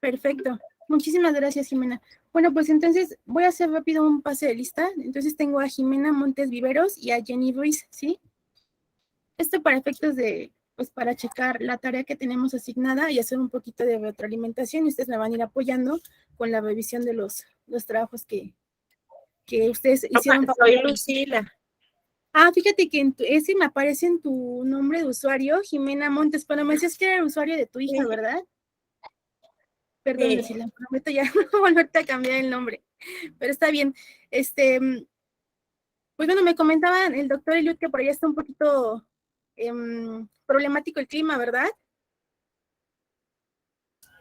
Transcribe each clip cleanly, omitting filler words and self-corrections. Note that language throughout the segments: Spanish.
Perfecto. Muchísimas gracias, Jimena. Bueno, pues entonces voy a hacer rápido un pase de lista. Entonces tengo a Jimena Montes Viveros y a Jenny Ruiz, ¿sí? Esto para efectos de, pues para checar la tarea que tenemos asignada y hacer un poquito de retroalimentación. Y ustedes me van a ir apoyando con la revisión de los trabajos que ustedes hicieron. Soy Lucila. Fíjate que ese me aparece en tu nombre de usuario, Jimena Montes, pero me decías que era el usuario de tu hija, ¿verdad? Perdón, Lucila, prometo ya no volverte a cambiar el nombre, pero está bien. Pues bueno, me comentaba el doctor Eliud que por allá está un poquito problemático el clima, ¿verdad?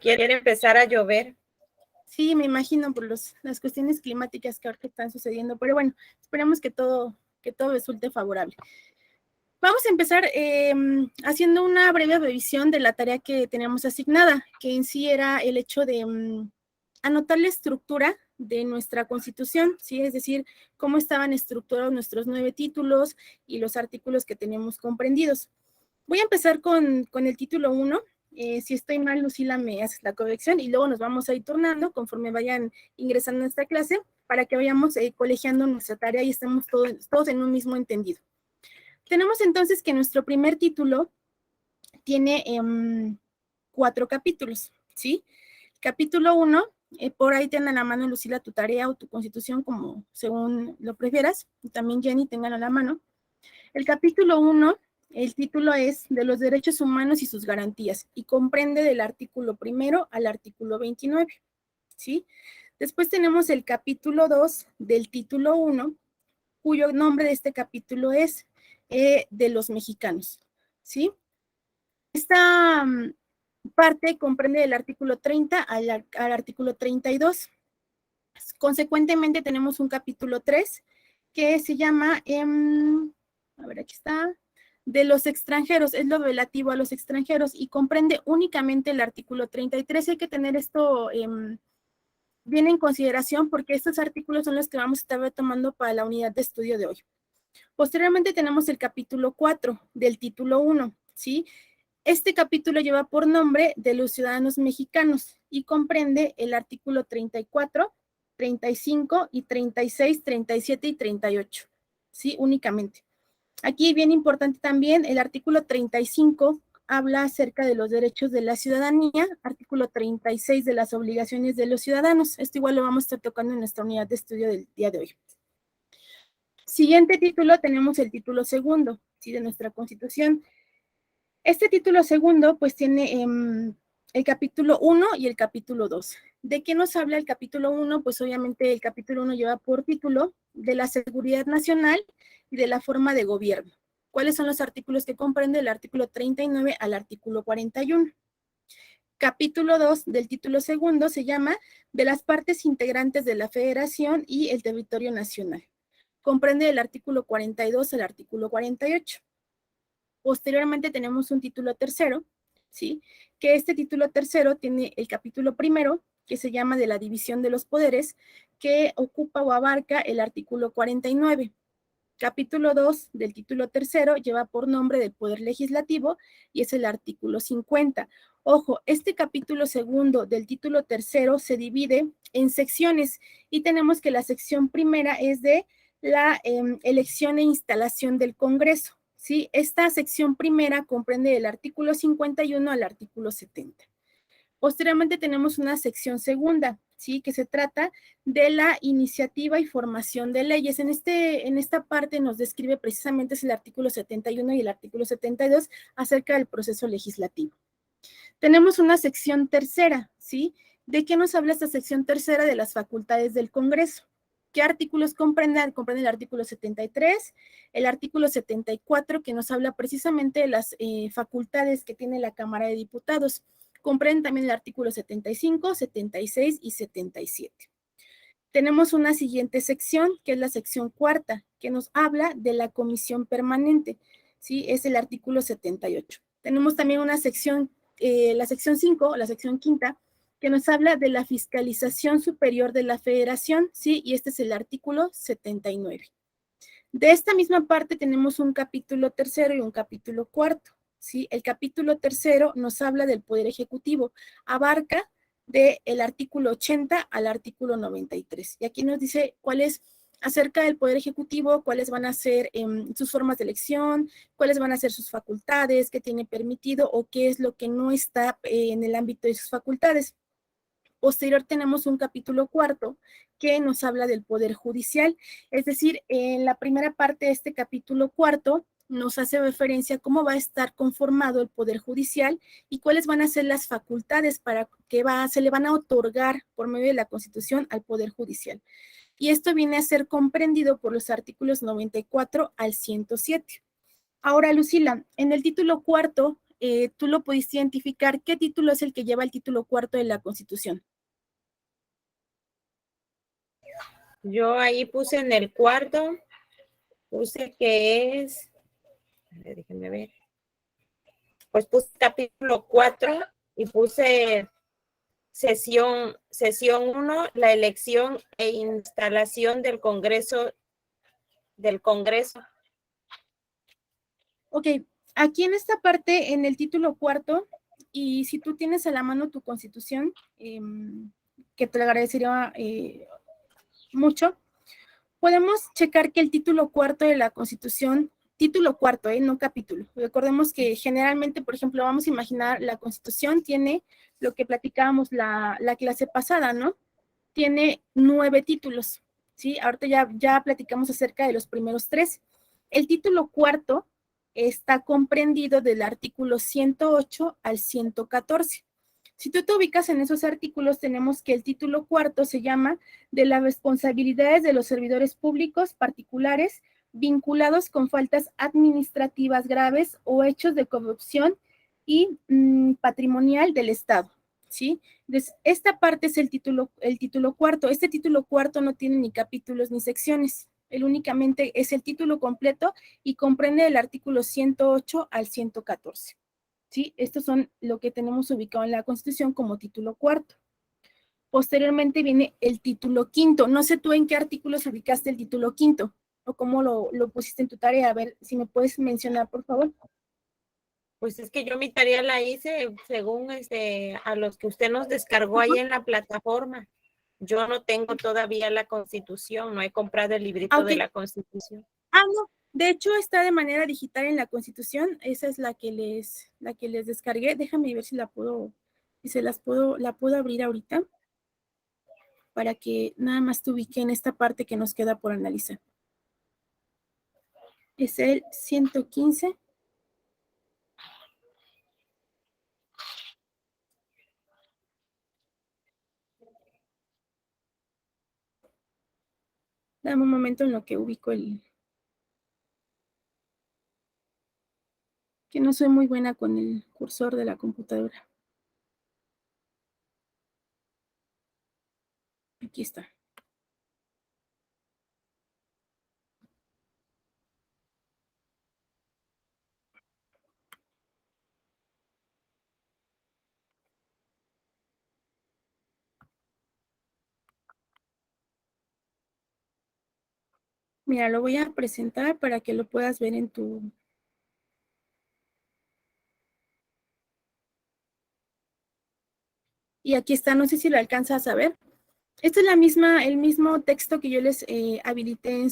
Quiere empezar a llover. Sí, me imagino por las cuestiones climáticas que ahora están sucediendo, pero bueno, esperemos que todo resulte favorable. Vamos a empezar haciendo una breve revisión de la tarea que teníamos asignada, que en sí era el hecho de anotar la estructura de nuestra Constitución, ¿sí? Es decir, cómo estaban estructurados nuestros 9 títulos y los artículos que tenemos comprendidos. Voy a empezar con el título 1. Si estoy mal, Lucila, me haces la corrección y luego nos vamos a ir turnando conforme vayan ingresando a esta clase para que vayamos colegiando nuestra tarea y estemos todos en un mismo entendido. Tenemos entonces que nuestro primer título tiene 4 capítulos, ¿sí? Capítulo 1, por ahí tengan a la mano, Lucila, tu tarea o tu constitución, como según lo prefieras, y también Jenny, tengan a la mano. El capítulo 1, el título es de los derechos humanos y sus garantías, y comprende del artículo 1 al artículo 29, ¿sí? Después tenemos el capítulo 2 del título 1, cuyo nombre de este capítulo es de los mexicanos, ¿sí? Esta parte comprende del artículo 30 al artículo 32. Consecuentemente tenemos un capítulo 3 que se llama, a ver, aquí está, de los extranjeros, es lo relativo a los extranjeros y comprende únicamente el artículo 33. Hay que tener esto bien en consideración porque estos artículos son los que vamos a estar retomando para la unidad de estudio de hoy. Posteriormente tenemos el capítulo 4 del título 1, ¿sí? Este capítulo lleva por nombre de los ciudadanos mexicanos y comprende el artículo 34, 35 y 36, 37 y 38, ¿sí? Únicamente. Aquí bien importante también, el artículo 35 habla acerca de los derechos de la ciudadanía, artículo 36 de las obligaciones de los ciudadanos. Esto igual lo vamos a estar tocando en nuestra unidad de estudio del día de hoy. Siguiente título, tenemos el título segundo, ¿sí? De nuestra Constitución. Este título segundo, pues tiene el capítulo 1 y el capítulo 2. ¿De qué nos habla el capítulo 1? Pues obviamente el capítulo 1 lleva por título de la seguridad nacional y de la forma de gobierno. ¿Cuáles son los artículos que comprende? El artículo 39 al artículo 41. Capítulo 2 del título segundo se llama de las partes integrantes de la Federación y el territorio nacional. Comprende el artículo 42 al artículo 48. Posteriormente tenemos un título tercero, ¿sí? Que este título tercero tiene el capítulo primero, que se llama de la división de los poderes, que ocupa o abarca el artículo 49. Capítulo 2 del título tercero lleva por nombre del Poder Legislativo y es el artículo 50. Ojo, este capítulo segundo del título tercero se divide en secciones y tenemos que la sección primera es de la elección e instalación del Congreso, ¿sí? Esta sección primera comprende del artículo 51 al artículo 70. Posteriormente tenemos una sección segunda, ¿sí? Que se trata de la iniciativa y formación de leyes. En esta parte nos describe precisamente es el artículo 71 y el artículo 72 acerca del proceso legislativo. Tenemos una sección tercera, ¿sí? ¿De qué nos habla esta sección tercera? De las facultades del Congreso. ¿Qué artículos comprenden? Comprende el artículo 73, el artículo 74, que nos habla precisamente de las facultades que tiene la Cámara de Diputados. Comprenden también el artículo 75, 76 y 77. Tenemos una siguiente sección, que es la sección cuarta, que nos habla de la comisión permanente, ¿sí? Es el artículo 78. Tenemos también una sección, la sección 5, la sección quinta, que nos habla de la fiscalización superior de la federación, ¿sí? Y este es el artículo 79. De esta misma parte tenemos un capítulo tercero y un capítulo cuarto, ¿sí? El capítulo tercero nos habla del Poder Ejecutivo, abarca del artículo 80 al artículo 93. Y aquí nos dice cuál es acerca del Poder Ejecutivo, cuáles van a ser sus formas de elección, cuáles van a ser sus facultades, qué tiene permitido o qué es lo que no está en el ámbito de sus facultades. Posterior tenemos un capítulo cuarto que nos habla del Poder Judicial, es decir, en la primera parte de este capítulo cuarto nos hace referencia a cómo va a estar conformado el Poder Judicial y cuáles van a ser las facultades para que se le van a otorgar por medio de la Constitución al Poder Judicial. Y esto viene a ser comprendido por los artículos 94 al 107. Ahora, Lucila, en el título cuarto, tú lo pudiste identificar, ¿qué título es el que lleva el título cuarto de la Constitución? Yo ahí puse en el cuarto, puse que es, déjenme ver, pues puse capítulo 4 y puse sesión 1, la elección e instalación del Congreso. Ok, aquí en esta parte, en el título cuarto, y si tú tienes a la mano tu Constitución, que te lo agradecería mucho, podemos checar que el título cuarto de la Constitución, título cuarto, no capítulo. Recordemos que generalmente, por ejemplo, vamos a imaginar la Constitución tiene lo que platicábamos la clase pasada, ¿no? Tiene 9 títulos, ¿sí? Ahorita ya platicamos acerca de los primeros 3. El título cuarto está comprendido del artículo 108 al 114. Si tú te ubicas en esos artículos, tenemos que el título cuarto se llama de las responsabilidades de los servidores públicos particulares vinculados con faltas administrativas graves o hechos de corrupción y patrimonial del Estado, ¿sí? Entonces, esta parte es el título cuarto. Este título cuarto no tiene ni capítulos ni secciones. Él únicamente es el título completo y comprende el artículo 108 al 114. ¿Sí? Estos son lo que tenemos ubicado en la Constitución como título cuarto. Posteriormente viene el título quinto. No sé tú en qué artículos ubicaste el título quinto o cómo lo pusiste en tu tarea. A ver, si me puedes mencionar, por favor. Pues es que yo mi tarea la hice según a los que usted nos descargó ahí en la plataforma. Yo no tengo todavía la Constitución, no he comprado el librito de la Constitución. No, de hecho está de manera digital en la Constitución, esa es la que les descargué. Déjame ver si la puedo abrir ahorita para que nada más te ubique en esta parte que nos queda por analizar. Es el 115. Dame un momento en lo que ubico que no soy muy buena con el cursor de la computadora. Aquí está. Mira, lo voy a presentar para que lo puedas ver en tu... Y aquí está, no sé si lo alcanzas a ver. Esta es el mismo texto que yo les habilité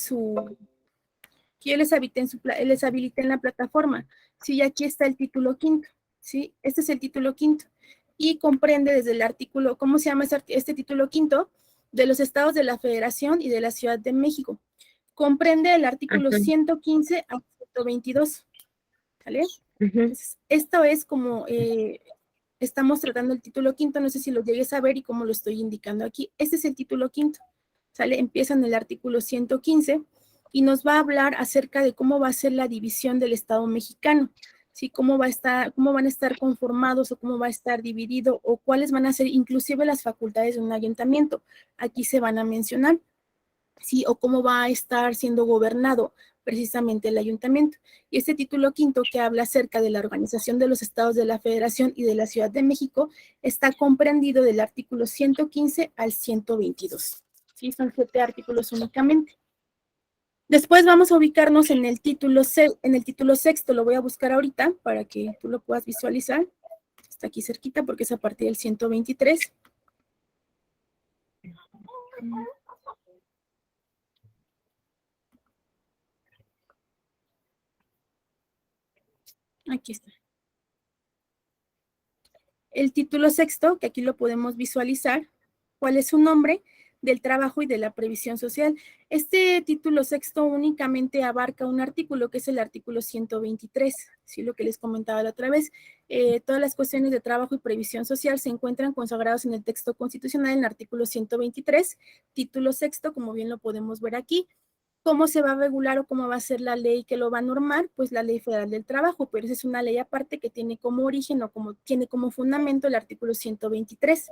les habilité en la plataforma. Sí, aquí está el título quinto, ¿sí? Este es el título quinto. Y comprende desde el artículo, ¿cómo se llama este título quinto? De los estados de la Federación y de la Ciudad de México. Comprende el artículo 115 a 122, ¿vale? Entonces, esto es como estamos tratando el título quinto, no sé si lo llegues a ver y cómo lo estoy indicando aquí. Este es el título quinto, ¿sale? Empieza en el artículo 115 y nos va a hablar acerca de cómo va a ser la división del Estado mexicano, ¿sí? Cómo van a estar conformados o cómo va a estar dividido o cuáles van a ser inclusive las facultades de un ayuntamiento. Aquí se van a mencionar, ¿sí? O cómo va a estar siendo gobernado precisamente el ayuntamiento. Y este título quinto que habla acerca de la organización de los estados de la Federación y de la Ciudad de México está comprendido del artículo 115 al 122. Sí, son 7 artículos únicamente. Después vamos a ubicarnos en el título sexto, lo voy a buscar ahorita para que tú lo puedas visualizar. Está aquí cerquita porque es a partir del 123. Aquí está. El título sexto, que aquí lo podemos visualizar, cuál es su nombre, del trabajo y de la previsión social. Este título sexto únicamente abarca un artículo, que es el artículo 123, ¿sí? Lo que les comentaba la otra vez. Todas las cuestiones de trabajo y previsión social se encuentran consagrados en el texto constitucional en el artículo 123, título sexto, como bien lo podemos ver aquí. ¿Cómo se va a regular o cómo va a ser la ley que lo va a normar? Pues la Ley Federal del Trabajo, pero esa es una ley aparte que tiene como origen o tiene como fundamento el artículo 123.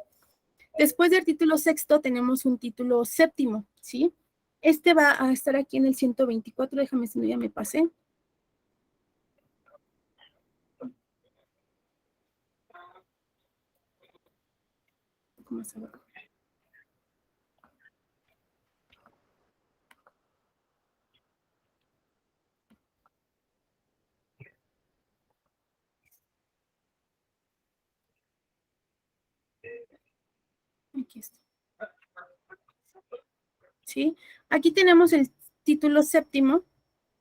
Después del título sexto tenemos un título séptimo, ¿sí? Este va a estar aquí en el 124, déjame si no ya me pasé. ¿Cómo se va? Aquí está. ¿Sí? Aquí tenemos el título séptimo,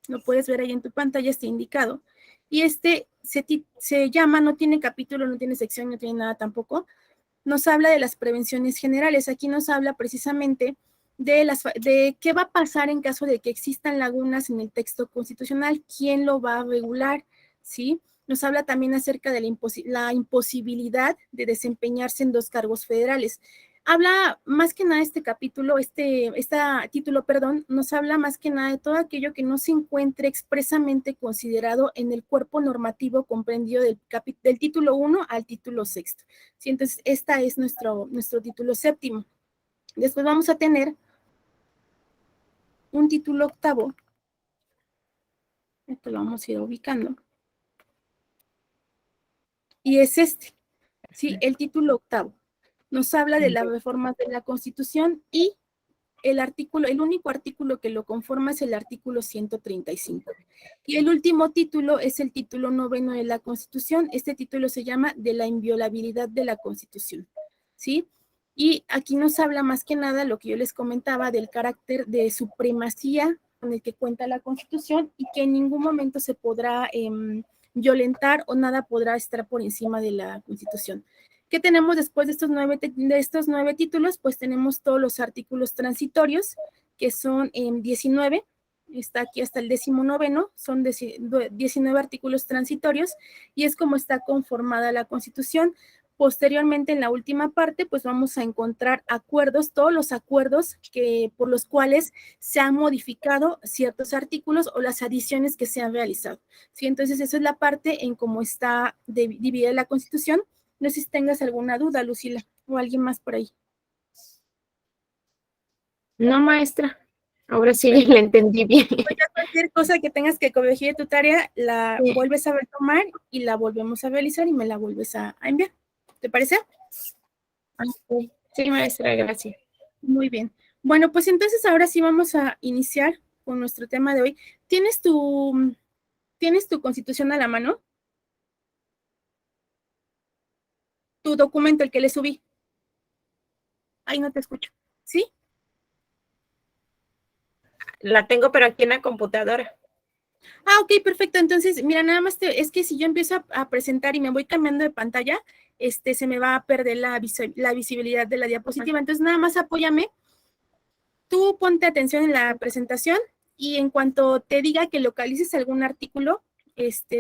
lo puedes ver ahí en tu pantalla, está indicado, y este se llama, no tiene capítulo, no tiene sección, no tiene nada tampoco, nos habla de las prevenciones generales. Aquí nos habla precisamente de qué va a pasar en caso de que existan lagunas en el texto constitucional, quién lo va a regular, ¿sí? Nos habla también acerca de la imposibilidad de desempeñarse en 2 cargos federales. Habla más que nada este capítulo, título, perdón, nos habla más que nada de todo aquello que no se encuentre expresamente considerado en el cuerpo normativo comprendido del título 1 al título 6. ¿Sí? Entonces, esta es nuestro título séptimo. Después vamos a tener un título octavo. Esto lo vamos a ir ubicando. Y es este, ¿sí? El título octavo. Nos habla de las reformas de la Constitución y el único artículo que lo conforma es el artículo 135. Y el último título es el título noveno de la Constitución. Este título se llama de la inviolabilidad de la Constitución, ¿sí? Y aquí nos habla más que nada lo que yo les comentaba del carácter de supremacía con el que cuenta la Constitución y que en ningún momento se podrá violentar o nada podrá estar por encima de la Constitución. ¿Qué tenemos después de estos 9 títulos? Pues tenemos todos los artículos transitorios, que son 19, está aquí hasta el 19, son 19 artículos transitorios, y es como está conformada la Constitución. Posteriormente, en la última parte, pues vamos a encontrar acuerdos, todos los acuerdos por los cuales se han modificado ciertos artículos o las adiciones que se han realizado, ¿sí? Entonces, esa es la parte en cómo está dividida la Constitución. No sé si tengas alguna duda, Lucila, o alguien más por ahí. No, maestra. Ahora sí la entendí bien. Cualquier cosa que tengas que corregir de tu tarea, la vuelves a retomar y la volvemos a realizar y me la vuelves a enviar. ¿Te parece? Sí, maestra, gracias. Muy bien. Bueno, pues entonces ahora sí vamos a iniciar con nuestro tema de hoy. ¿Tienes tu Constitución a la mano? Tu documento, el que le subí. Ay, no te escucho. ¿Sí? La tengo, pero aquí en la computadora. Ah, ok, perfecto. Entonces, mira, nada más es que si yo empiezo a presentar y me voy cambiando de pantalla, se me va a perder la visibilidad de la diapositiva. Entonces, nada más apóyame. Tú ponte atención en la presentación y en cuanto te diga que localices algún artículo,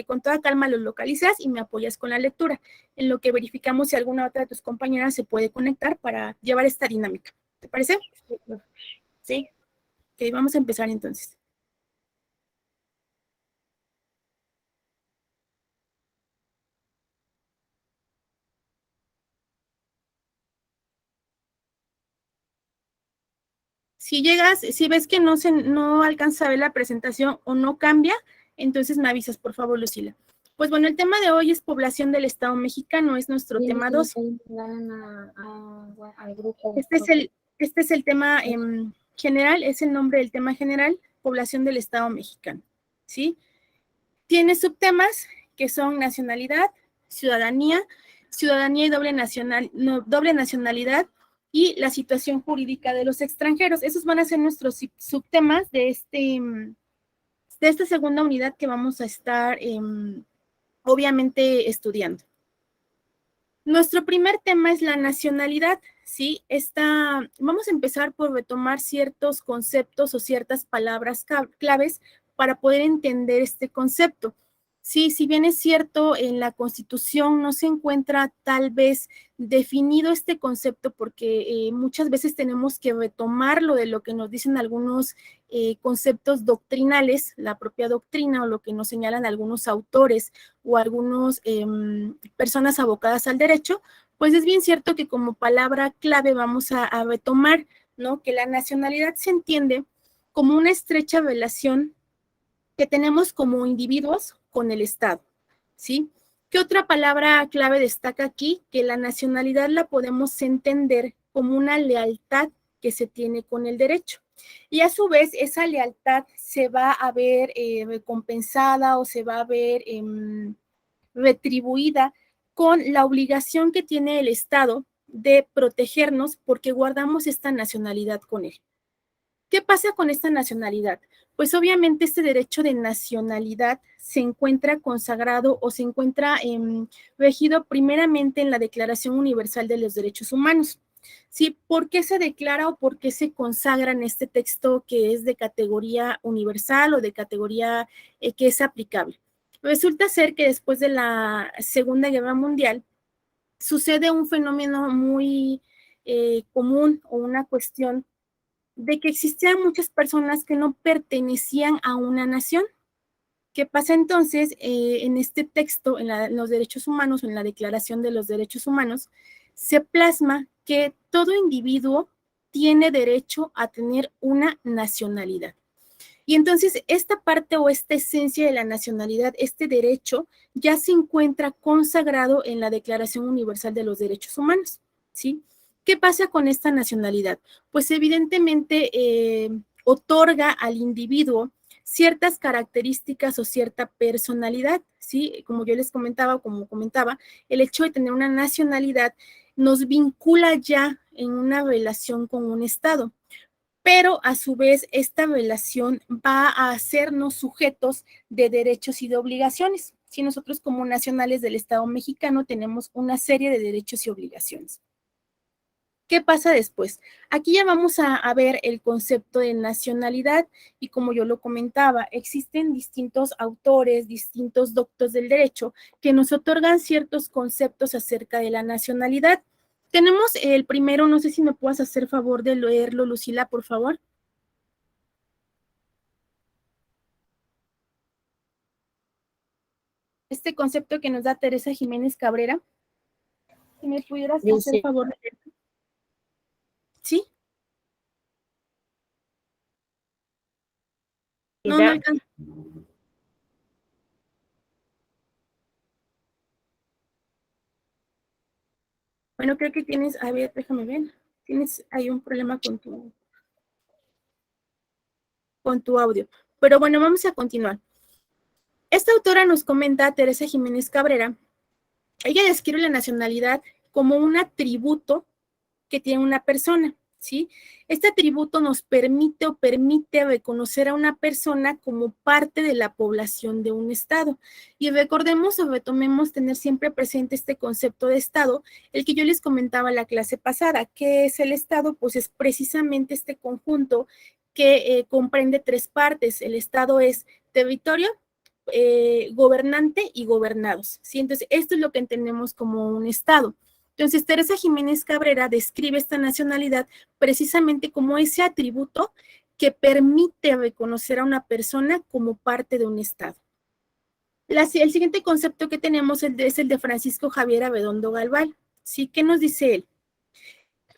con toda calma lo localizas y me apoyas con la lectura, en lo que verificamos si alguna otra de tus compañeras se puede conectar para llevar esta dinámica. ¿Te parece? Sí. Ok, vamos a empezar entonces. Si ves que no alcanza a ver la presentación o no cambia, entonces me avisas, por favor, Lucila. Pues bueno, el tema de hoy es población del Estado mexicano, es nuestro tema 2. Este es el tema general, es el nombre del tema general, población del Estado mexicano, ¿sí? Tiene subtemas que son nacionalidad, ciudadanía y doble nacionalidad, y la situación jurídica de los extranjeros. Esos van a ser nuestros subtemas de esta segunda unidad que vamos a estar obviamente estudiando. Nuestro primer tema es la nacionalidad, ¿sí? Vamos a empezar por retomar ciertos conceptos o ciertas palabras claves para poder entender este concepto. Sí, si bien es cierto, en la Constitución no se encuentra tal vez definido este concepto porque muchas veces tenemos que retomarlo de lo que nos dicen algunos conceptos doctrinales, la propia doctrina o lo que nos señalan algunos autores o algunas personas abocadas al derecho, pues es bien cierto que como palabra clave vamos a retomar, ¿no? Que la nacionalidad se entiende como una estrecha relación que tenemos como individuos con el Estado, ¿sí? ¿Qué otra palabra clave destaca aquí? Que la nacionalidad la podemos entender como una lealtad que se tiene con el derecho. Y a su vez, esa lealtad se va a ver recompensada o se va a ver retribuida con la obligación que tiene el Estado de protegernos porque guardamos esta nacionalidad con él. ¿Qué pasa con esta nacionalidad? Pues obviamente este derecho de nacionalidad se encuentra consagrado o se encuentra regido primeramente en la Declaración Universal de los Derechos Humanos. ¿Sí? ¿Por qué se declara o por qué se consagra en este texto que es de categoría universal o de categoría que es aplicable? Resulta ser que después de la Segunda Guerra Mundial sucede un fenómeno muy común o una cuestión de que existían muchas personas que no pertenecían a una nación. ¿Qué pasa entonces en este texto, en los derechos humanos, en la Declaración de los Derechos Humanos, se plasma que todo individuo tiene derecho a tener una nacionalidad? Y entonces esta parte o esta esencia de la nacionalidad, este derecho, ya se encuentra consagrado en la Declaración Universal de los Derechos Humanos, ¿sí? ¿Qué pasa con esta nacionalidad? Pues evidentemente otorga al individuo ciertas características o cierta personalidad, ¿sí? Como yo les comentaba, como comentaba, el hecho de tener una nacionalidad nos vincula ya en una relación con un Estado, pero a su vez esta relación va a hacernos sujetos de derechos y de obligaciones. Si nosotros como nacionales del Estado mexicano tenemos una serie de derechos y obligaciones. ¿Qué pasa después? Aquí ya vamos a ver el concepto de nacionalidad y como yo lo comentaba, existen distintos autores, distintos doctos del derecho que nos otorgan ciertos conceptos acerca de la nacionalidad. Tenemos el primero, no sé si me puedas hacer favor de leerlo, Lucila, por favor. Este concepto que nos da Teresa Jiménez Cabrera, si me pudieras hacer favor de leerlo. ¿Sí? No, no alcanza. Bueno, creo que tienes, a ver, déjame ver. Tienes ahí un problema con tu audio. Pero bueno, vamos a continuar. Esta autora nos comenta, Teresa Jiménez Cabrera, ella describe la nacionalidad como un atributo que tiene una persona, ¿sí? Este atributo nos permite o permite reconocer a una persona como parte de la población de un estado. Y recordemos o retomemos tener siempre presente este concepto de estado, el que yo les comentaba en la clase pasada. ¿Qué es el estado? Pues es precisamente este conjunto que comprende tres partes. El estado es territorio, gobernante y gobernados, ¿sí? Entonces, esto es lo que entendemos como un estado. Entonces, Teresa Jiménez Cabrera describe esta nacionalidad precisamente como ese atributo que permite reconocer a una persona como parte de un Estado. El siguiente concepto que tenemos es el de Francisco Javier Abedondo Galván. ¿Sí? ¿Qué nos dice él?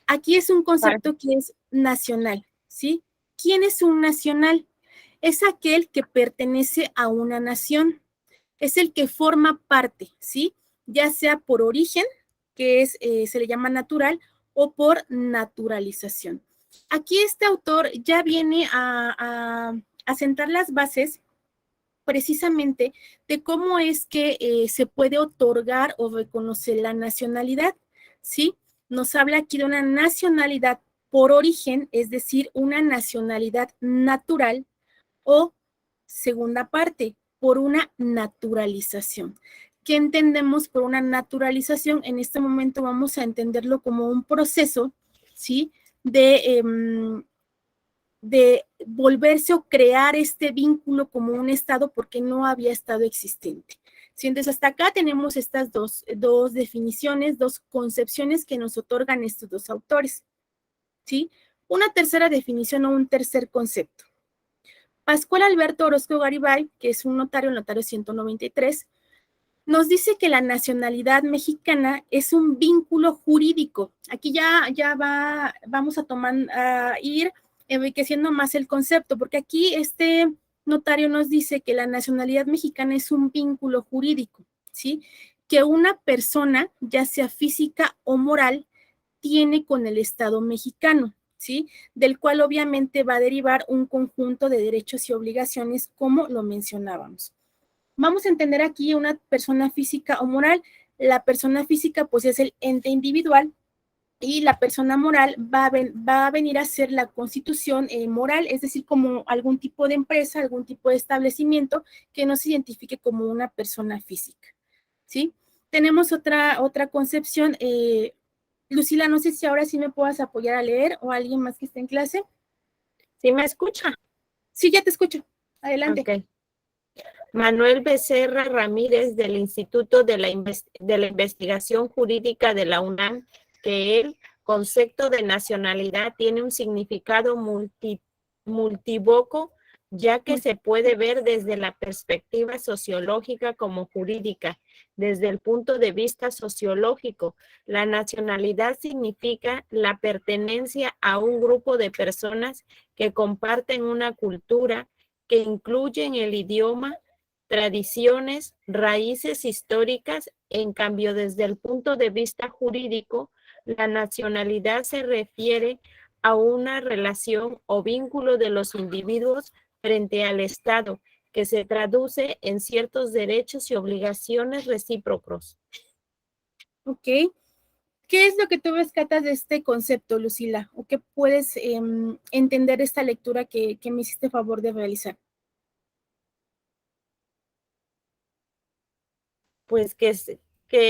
Aquí es un concepto que es nacional, ¿sí? ¿Quién es un nacional? Es aquel que pertenece a una nación, es el que forma parte, ¿sí? Ya sea por origen, que se le llama natural, o por naturalización. Aquí este autor ya viene a sentar las bases precisamente de cómo es que se puede otorgar o reconocer la nacionalidad, ¿sí? nos habla aquí de una nacionalidad por origen, es decir, una nacionalidad natural, o segunda parte, por una naturalización. ¿Qué entendemos por una naturalización? En este momento vamos a entenderlo como un proceso, ¿sí? De volverse o crear este vínculo como un estado porque no había estado existente. ¿Sí? Entonces, hasta acá tenemos estas dos definiciones, dos concepciones que nos otorgan estos dos autores. ¿Sí? Una tercera definición o un tercer concepto. Pascual Alberto Orozco Garibay, que es un notario, el notario 193, nos dice que la nacionalidad mexicana es un vínculo jurídico. Aquí vamos a ir enriqueciendo más el concepto, porque aquí este notario nos dice que la nacionalidad mexicana es un vínculo jurídico, ¿sí? Que una persona, ya sea física o moral, tiene con el Estado mexicano, ¿sí? Del cual obviamente va a derivar un conjunto de derechos y obligaciones, como lo mencionábamos. Vamos a entender aquí una persona física o moral. La persona física, pues, es el ente individual, y la persona moral va a venir a ser la constitución moral, es decir, como algún tipo de empresa, algún tipo de establecimiento que no se identifique como una persona física, ¿sí? Tenemos otra concepción. Lucila, no sé si ahora sí me puedas apoyar a leer, o alguien más que esté en clase. ¿Sí me escucha? Sí, ya te escucho. Adelante. Ok. Manuel Becerra Ramírez, del Instituto de la Investigación Jurídica de la UNAM, que el concepto de nacionalidad tiene un significado multivoco, ya que se puede ver desde la perspectiva sociológica como jurídica. Desde el punto de vista sociológico, la nacionalidad significa la pertenencia a un grupo de personas que comparten una cultura, que incluyen el idioma, tradiciones, raíces históricas. En cambio, desde el punto de vista jurídico, la nacionalidad se refiere a una relación o vínculo de los individuos frente al Estado, que se traduce en ciertos derechos y obligaciones recíprocos. Ok. ¿Qué es lo que tú rescatas de este concepto, Lucila? ¿O qué puedes entender de esta lectura que me hiciste favor de realizar? Pues que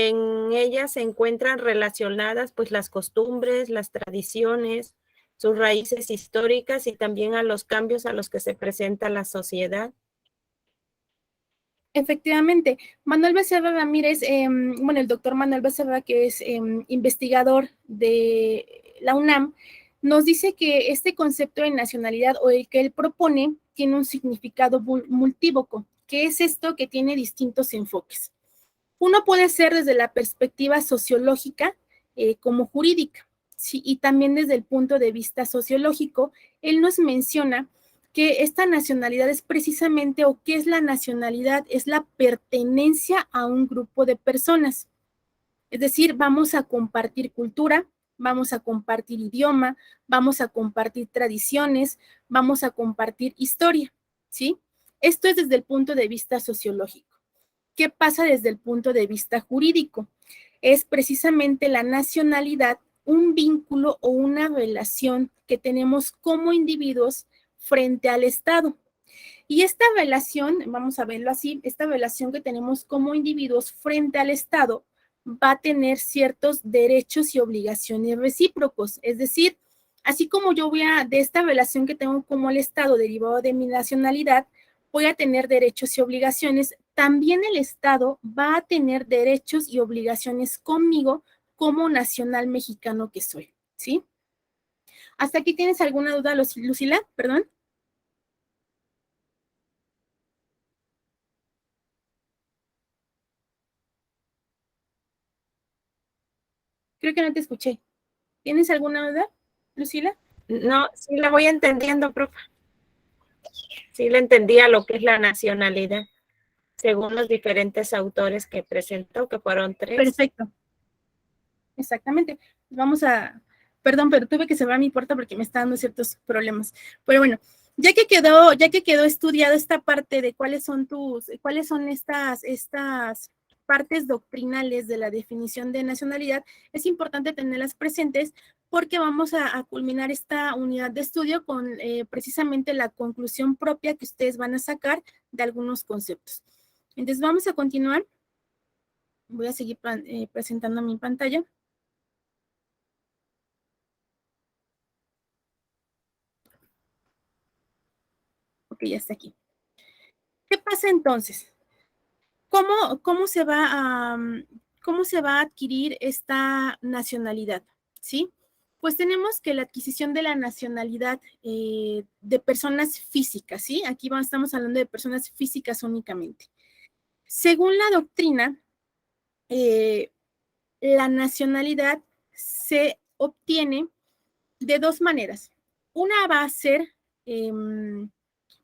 en ellas se encuentran relacionadas pues las costumbres, las tradiciones, sus raíces históricas y también a los cambios a los que se presenta la sociedad. Efectivamente, Manuel Becerra Ramírez, el doctor Manuel Becerra, que es investigador de la UNAM, nos dice que este concepto de nacionalidad, o el que él propone, tiene un significado multívoco. ¿Qué es esto? Que tiene distintos enfoques. Uno puede ser desde la perspectiva sociológica como jurídica, ¿sí? Y también desde el punto de vista sociológico, él nos menciona que esta nacionalidad es precisamente, o qué es la nacionalidad, es la pertenencia a un grupo de personas. Es decir, vamos a compartir cultura, vamos a compartir idioma, vamos a compartir tradiciones, vamos a compartir historia, ¿sí? Esto es desde el punto de vista sociológico. ¿Qué pasa desde el punto de vista jurídico? Es precisamente la nacionalidad un vínculo o una relación que tenemos como individuos frente al Estado. Y esta relación, vamos a verlo así, esta relación que tenemos como individuos frente al Estado va a tener ciertos derechos y obligaciones recíprocos. Es decir, así como yo de esta relación que tengo como el Estado derivado de mi nacionalidad, voy a tener derechos y obligaciones, también el Estado va a tener derechos y obligaciones conmigo como nacional mexicano que soy, ¿sí? ¿Hasta aquí tienes alguna duda, Lucila? Perdón. Creo que no te escuché. ¿Tienes alguna duda, Lucila? No, sí la voy entendiendo, profe. Sí le entendía lo que es la nacionalidad, según los diferentes autores que presentó, que fueron 3. Perfecto. Exactamente. Perdón, pero tuve que cerrar mi puerta porque me está dando ciertos problemas. Pero bueno, ya que quedó estudiada esta parte de cuáles son estas partes doctrinales de la definición de nacionalidad, es importante tenerlas presentes porque vamos a culminar esta unidad de estudio con precisamente la conclusión propia que ustedes van a sacar de algunos conceptos. Entonces vamos a continuar. Voy a seguir presentando mi pantalla. Ok, ya está aquí. ¿Qué pasa entonces? ¿Cómo se va a adquirir esta nacionalidad? ¿Sí? Pues tenemos que la adquisición de la nacionalidad de personas físicas, ¿sí? Aquí estamos hablando de personas físicas únicamente. Según la doctrina, la nacionalidad se obtiene de dos maneras. Una va a ser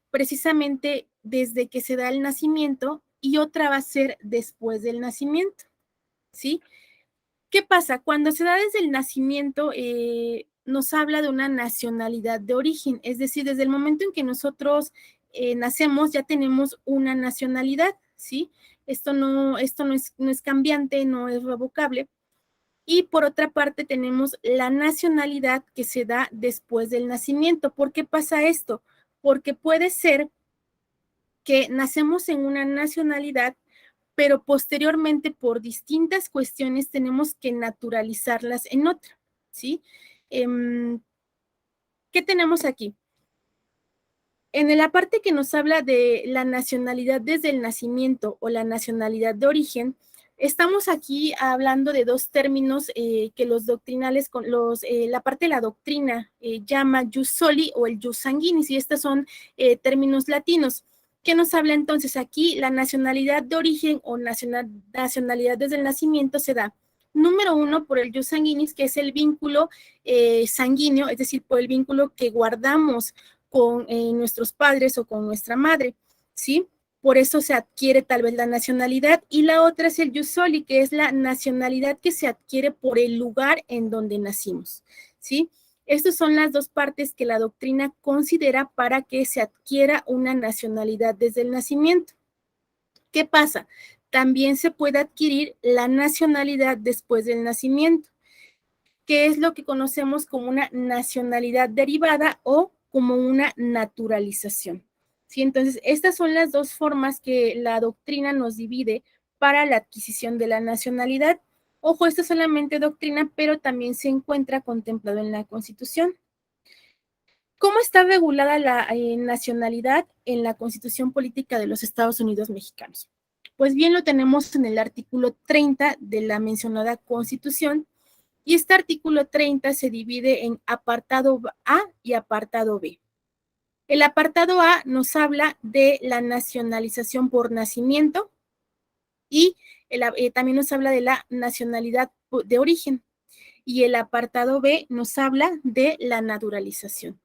precisamente desde que se da el nacimiento y otra va a ser después del nacimiento, ¿sí? ¿Qué pasa? Cuando se da desde el nacimiento, nos habla de una nacionalidad de origen, es decir, desde el momento en que nosotros nacemos ya tenemos una nacionalidad, ¿sí? Esto no es cambiante, no es revocable. Y por otra parte tenemos la nacionalidad que se da después del nacimiento. ¿Por qué pasa esto? Porque puede ser que nacemos en una nacionalidad, pero posteriormente por distintas cuestiones tenemos que naturalizarlas en otra, ¿sí? ¿Qué tenemos aquí? En la parte que nos habla de la nacionalidad desde el nacimiento o la nacionalidad de origen, estamos aquí hablando de dos términos que los doctrinales, la parte de la doctrina llama jus soli o el jus sanguinis, y estos son términos latinos. ¿Qué nos habla entonces? Aquí la nacionalidad de origen o nacionalidad desde el nacimiento se da, número uno, por el jus sanguinis, que es el vínculo sanguíneo, es decir, por el vínculo que guardamos con nuestros padres o con nuestra madre, ¿sí? Por eso se adquiere tal vez la nacionalidad, y la otra es el jus soli, que es la nacionalidad que se adquiere por el lugar en donde nacimos, ¿sí? Estas son las dos partes que la doctrina considera para que se adquiera una nacionalidad desde el nacimiento. ¿Qué pasa? También se puede adquirir la nacionalidad después del nacimiento, que es lo que conocemos como una nacionalidad derivada o como una naturalización. ¿Sí? Entonces, estas son las dos formas que la doctrina nos divide para la adquisición de la nacionalidad. Ojo, esto es solamente doctrina, pero también se encuentra contemplado en la Constitución. ¿Cómo está regulada la nacionalidad en la Constitución Política de los Estados Unidos Mexicanos? Pues bien, lo tenemos en el artículo 30 de la mencionada Constitución, y este artículo 30 se divide en apartado A y apartado B. El apartado A nos habla de la nacionalización por nacimiento y también nos habla de la nacionalidad de origen. Y el apartado B nos habla de la naturalización.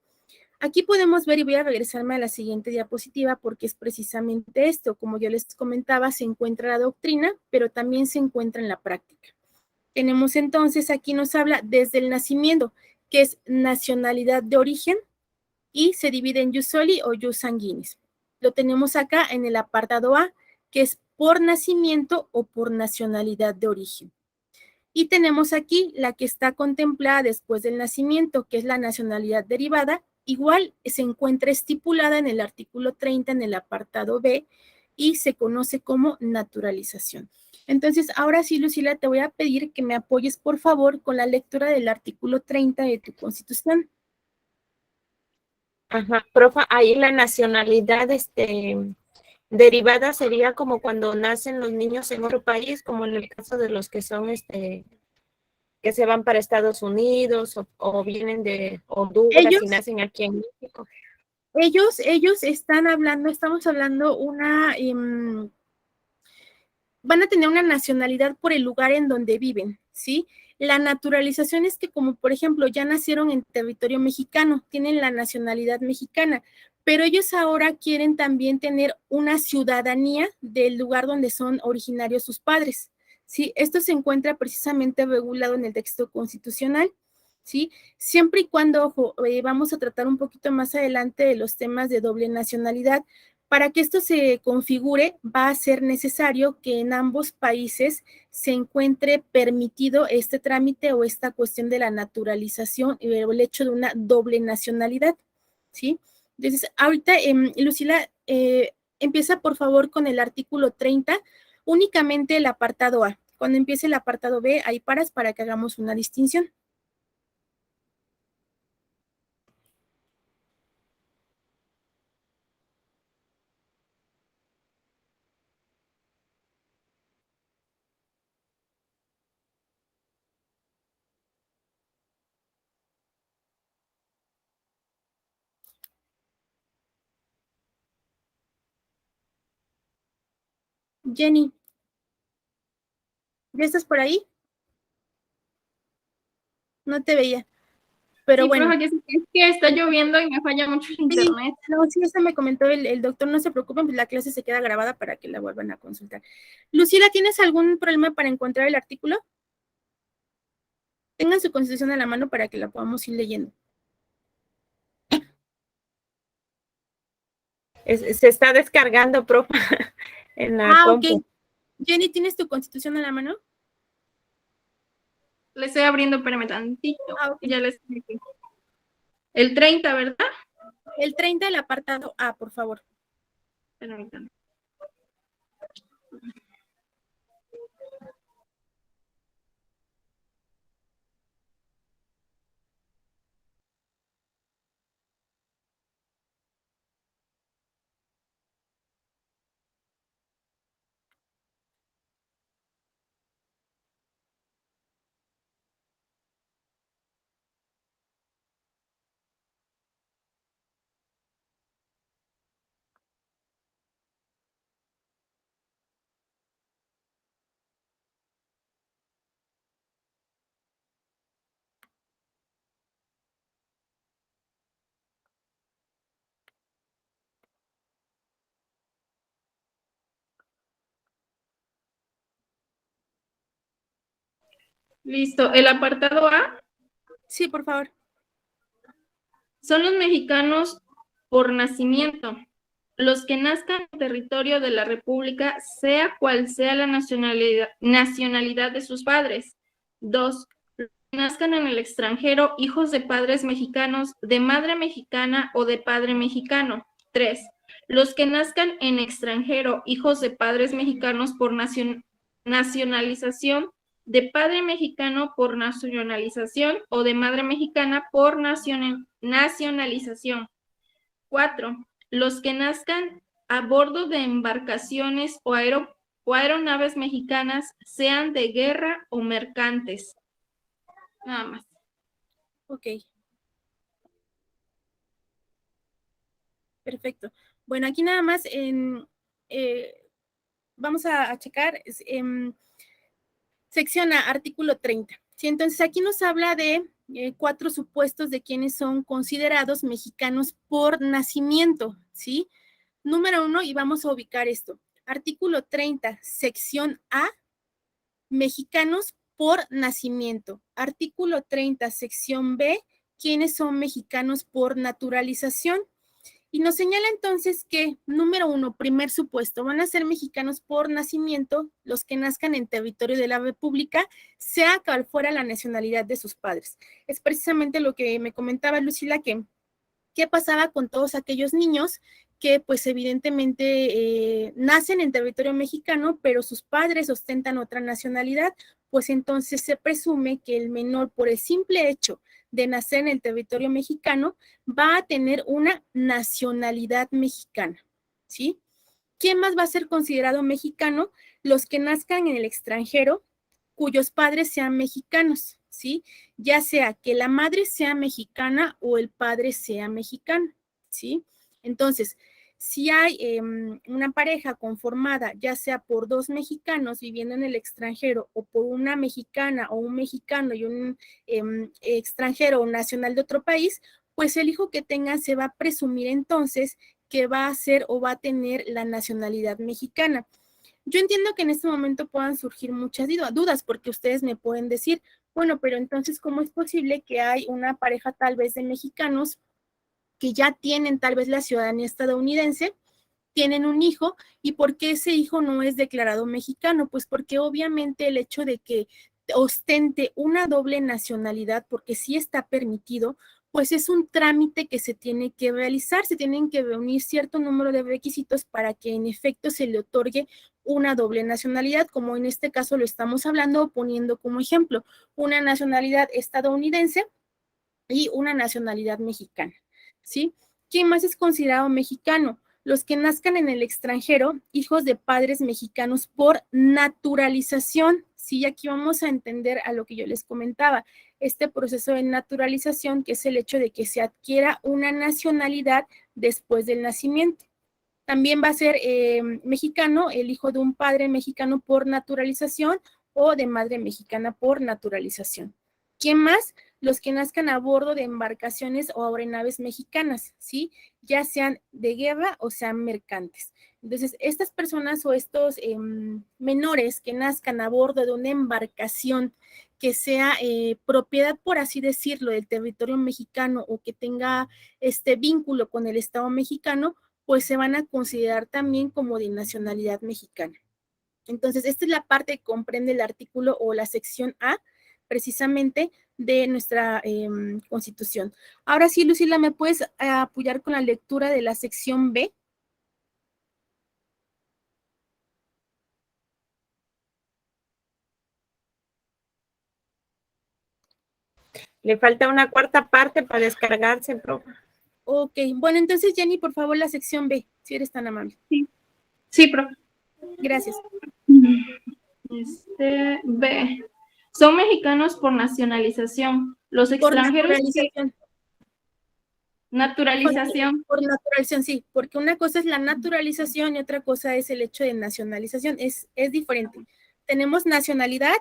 Aquí podemos ver, y voy a regresarme a la siguiente diapositiva porque es precisamente esto. Como yo les comentaba, se encuentra la doctrina, pero también se encuentra en la práctica. Tenemos entonces, aquí nos habla desde el nacimiento, que es nacionalidad de origen, y se divide en jus soli o jus sanguinis. Lo tenemos acá en el apartado A, que es por nacimiento o por nacionalidad de origen. Y tenemos aquí la que está contemplada después del nacimiento, que es la nacionalidad derivada. Igual se encuentra estipulada en el artículo 30 en el apartado B y se conoce como naturalización. Entonces, ahora sí, Lucila, te voy a pedir que me apoyes, por favor, con la lectura del artículo 30 de tu Constitución. Ajá, profa, ahí la nacionalidad derivada sería como cuando nacen los niños en otro país, como en el caso de los que son que se van para Estados Unidos o vienen de Honduras y nacen aquí en México. Ellos estamos hablando van a tener una nacionalidad por el lugar en donde viven, ¿sí? La naturalización es que, como por ejemplo, ya nacieron en territorio mexicano, tienen la nacionalidad mexicana, pero ellos ahora quieren también tener una ciudadanía del lugar donde son originarios sus padres, ¿sí? Esto se encuentra precisamente regulado en el texto constitucional, ¿sí? Siempre y cuando, ojo, vamos a tratar un poquito más adelante de los temas de doble nacionalidad, Para que esto se configure, va a ser necesario que en ambos países se encuentre permitido este trámite o esta cuestión de la naturalización o el hecho de una doble nacionalidad, ¿sí? Entonces, ahorita, Lucila, empieza por favor con el artículo 30, únicamente el apartado A. Cuando empiece el apartado B, ahí paras para que hagamos una distinción. Jenny, ¿ya estás por ahí? No te veía, pero Sí, bueno. profe, es que está lloviendo y me falla mucho el internet. No, sí, eso me comentó el doctor, no se preocupen, pues la clase se queda grabada para que la vuelvan a consultar. Lucila, ¿tienes algún problema para encontrar el artículo? Tengan su constitución a la mano para que la podamos ir leyendo. Se está descargando, profe, en la compu. Ok. Jenny, ¿tienes tu constitución a la mano? Le estoy abriendo, espérame tantito. Ok. Ya les expliqué. El 30, ¿verdad? El 30, el apartado A, por favor. Permítanme. Listo. El apartado A Sí, por favor. son los mexicanos por nacimiento. Los que nazcan en territorio de la República, sea cual sea la nacionalidad de sus padres. 2. Los que nazcan en el extranjero, hijos de padres mexicanos, de madre mexicana o de padre mexicano. 3. Los que nazcan en extranjero, hijos de padres mexicanos por nacionalización, de padre mexicano por nacionalización o de madre mexicana por nacionalización. 4. Los que nazcan a bordo de embarcaciones o aeronaves mexicanas, sean de guerra o mercantes. Nada más. Ok. Perfecto. Bueno, aquí nada más vamos a checar sección A, artículo 30. ¿Sí? Entonces, aquí nos habla de 4 supuestos de quienes son considerados mexicanos por nacimiento, ¿sí? Número 1, y vamos a ubicar esto. Artículo 30, sección A, mexicanos por nacimiento. Artículo 30, sección B, quienes son mexicanos por naturalización. Y nos señala entonces que, número 1, primer supuesto, van a ser mexicanos por nacimiento los que nazcan en territorio de la República, sea cual fuera la nacionalidad de sus padres. Es precisamente lo que me comentaba Lucila, que qué pasaba con todos aquellos niños que pues evidentemente nacen en territorio mexicano, pero sus padres ostentan otra nacionalidad, pues entonces se presume que el menor, por el simple hecho de nacer en el territorio mexicano, va a tener una nacionalidad mexicana, ¿sí? ¿Quién más va a ser considerado mexicano? Los que nazcan en el extranjero, cuyos padres sean mexicanos, ¿sí? Ya sea que la madre sea mexicana o el padre sea mexicano, ¿sí? Entonces, si hay una pareja conformada, ya sea por 2 mexicanos viviendo en el extranjero o por una mexicana o un mexicano y un extranjero o nacional de otro país, pues el hijo que tengan se va a presumir entonces que va a ser o va a tener la nacionalidad mexicana. Yo entiendo que en este momento puedan surgir muchas dudas porque ustedes me pueden decir, bueno, pero entonces, ¿cómo es posible que hay una pareja tal vez de mexicanos que ya tienen tal vez la ciudadanía estadounidense tienen un hijo. ¿Y por qué ese hijo no es declarado mexicano? Pues porque obviamente el hecho de que ostente una doble nacionalidad, porque sí está permitido, pues es un trámite que se tiene que realizar, se tienen que reunir cierto número de requisitos para que en efecto se le otorgue una doble nacionalidad, como en este caso lo estamos hablando, poniendo como ejemplo una nacionalidad estadounidense y una nacionalidad mexicana, ¿sí? ¿Quién más es considerado mexicano? Los que nazcan en el extranjero, hijos de padres mexicanos por naturalización. Sí, aquí vamos a entender a lo que yo les comentaba, este proceso de naturalización, que es el hecho de que se adquiera una nacionalidad después del nacimiento. También va a ser mexicano el hijo de un padre mexicano por naturalización o de madre mexicana por naturalización. ¿Quién más? Los que nazcan a bordo de embarcaciones o aeronaves mexicanas, ¿sí? Ya sean de guerra o sean mercantes. Entonces, estas personas o estos menores que nazcan a bordo de una embarcación que sea propiedad, por así decirlo, del territorio mexicano o que tenga este vínculo con el Estado mexicano, pues se van a considerar también como de nacionalidad mexicana. Entonces, esta es la parte que comprende el artículo o la sección A, precisamente, de nuestra Constitución. Ahora sí, Lucila, ¿me puedes apoyar con la lectura de la sección B? Le falta una cuarta parte para descargarse, profe. Ok, bueno, entonces, Jenny, por favor, la sección B, si eres tan amable. Sí, profe. Gracias. B. Son mexicanos por nacionalización. Los Por extranjeros naturalización. naturalización. Por naturalización, sí, porque una cosa es la naturalización y otra cosa es el hecho de nacionalización. Es diferente. Tenemos nacionalidad,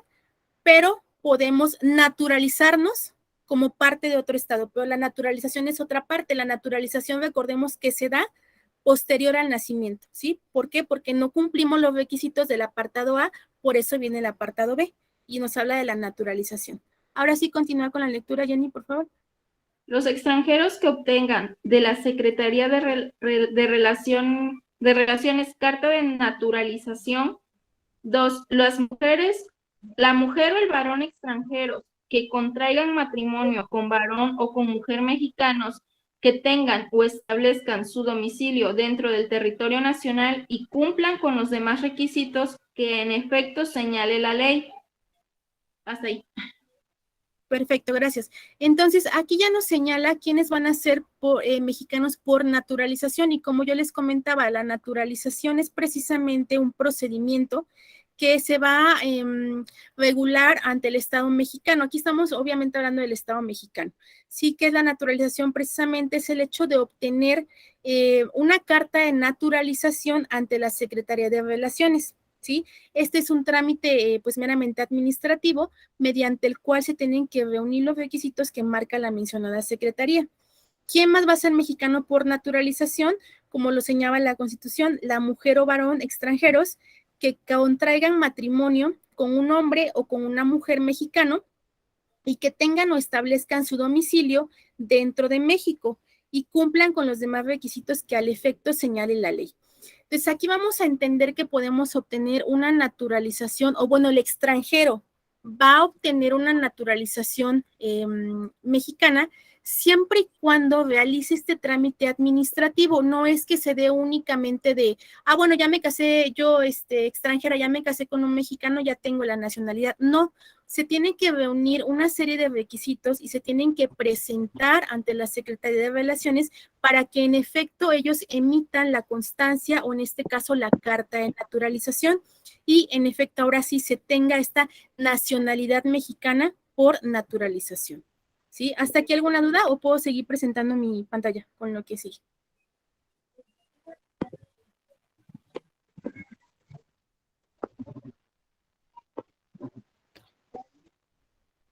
pero podemos naturalizarnos como parte de otro estado, pero la naturalización es otra parte. La naturalización, recordemos que se da posterior al nacimiento, ¿sí? ¿Por qué? Porque no cumplimos los requisitos del apartado A, por eso viene el apartado B y nos habla de la naturalización. Ahora sí, continúa con la lectura, Jenny, por favor. Los extranjeros que obtengan de la Secretaría de Relaciones carta de naturalización. 2. Las mujeres, la mujer o el varón extranjeros que contraigan matrimonio con varón o con mujer mexicanos que tengan o establezcan su domicilio dentro del territorio nacional y cumplan con los demás requisitos que en efecto señale la ley. Hasta ahí. Perfecto, gracias. Entonces, aquí ya nos señala quiénes van a ser mexicanos por naturalización y como yo les comentaba, la naturalización es precisamente un procedimiento que se va a regular ante el Estado mexicano. Aquí estamos obviamente hablando del Estado mexicano. Sí, que es la naturalización precisamente es el hecho de obtener una carta de naturalización ante la Secretaría de Relaciones. ¿Sí? Este es un trámite pues meramente administrativo mediante el cual se tienen que reunir los requisitos que marca la mencionada secretaría. ¿Quién más va a ser mexicano por naturalización? Como lo señala la Constitución, la mujer o varón extranjeros que contraigan matrimonio con un hombre o con una mujer mexicano y que tengan o establezcan su domicilio dentro de México y cumplan con los demás requisitos que al efecto señale la ley. Entonces, aquí vamos a entender que podemos obtener una naturalización, o bueno, el extranjero va a obtener una naturalización mexicana siempre y cuando realice este trámite administrativo. No es que se dé únicamente de, bueno, ya me casé yo, extranjera, ya me casé con un mexicano, ya tengo la nacionalidad. No, se tienen que reunir una serie de requisitos y se tienen que presentar ante la Secretaría de Relaciones para que en efecto ellos emitan la constancia o en este caso la carta de naturalización y en efecto ahora sí se tenga esta nacionalidad mexicana por naturalización. ¿Sí? ¿Hasta aquí alguna duda o puedo seguir presentando mi pantalla con lo que sigue?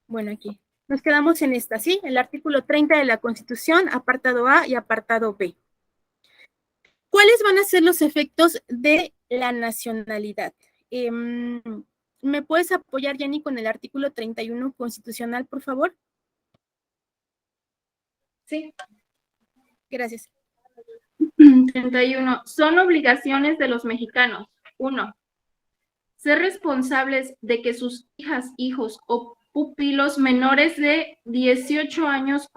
Bueno, aquí nos quedamos en esta, ¿sí? El artículo 30 de la Constitución, apartado A y apartado B. ¿Cuáles van a ser los efectos de la nacionalidad? ¿Me puedes apoyar, Jenny, con el artículo 31 constitucional, por favor? Sí. Gracias. 31. Son obligaciones de los mexicanos. 1. Ser responsables de que sus hijas, hijos o pupilos menores de 18 años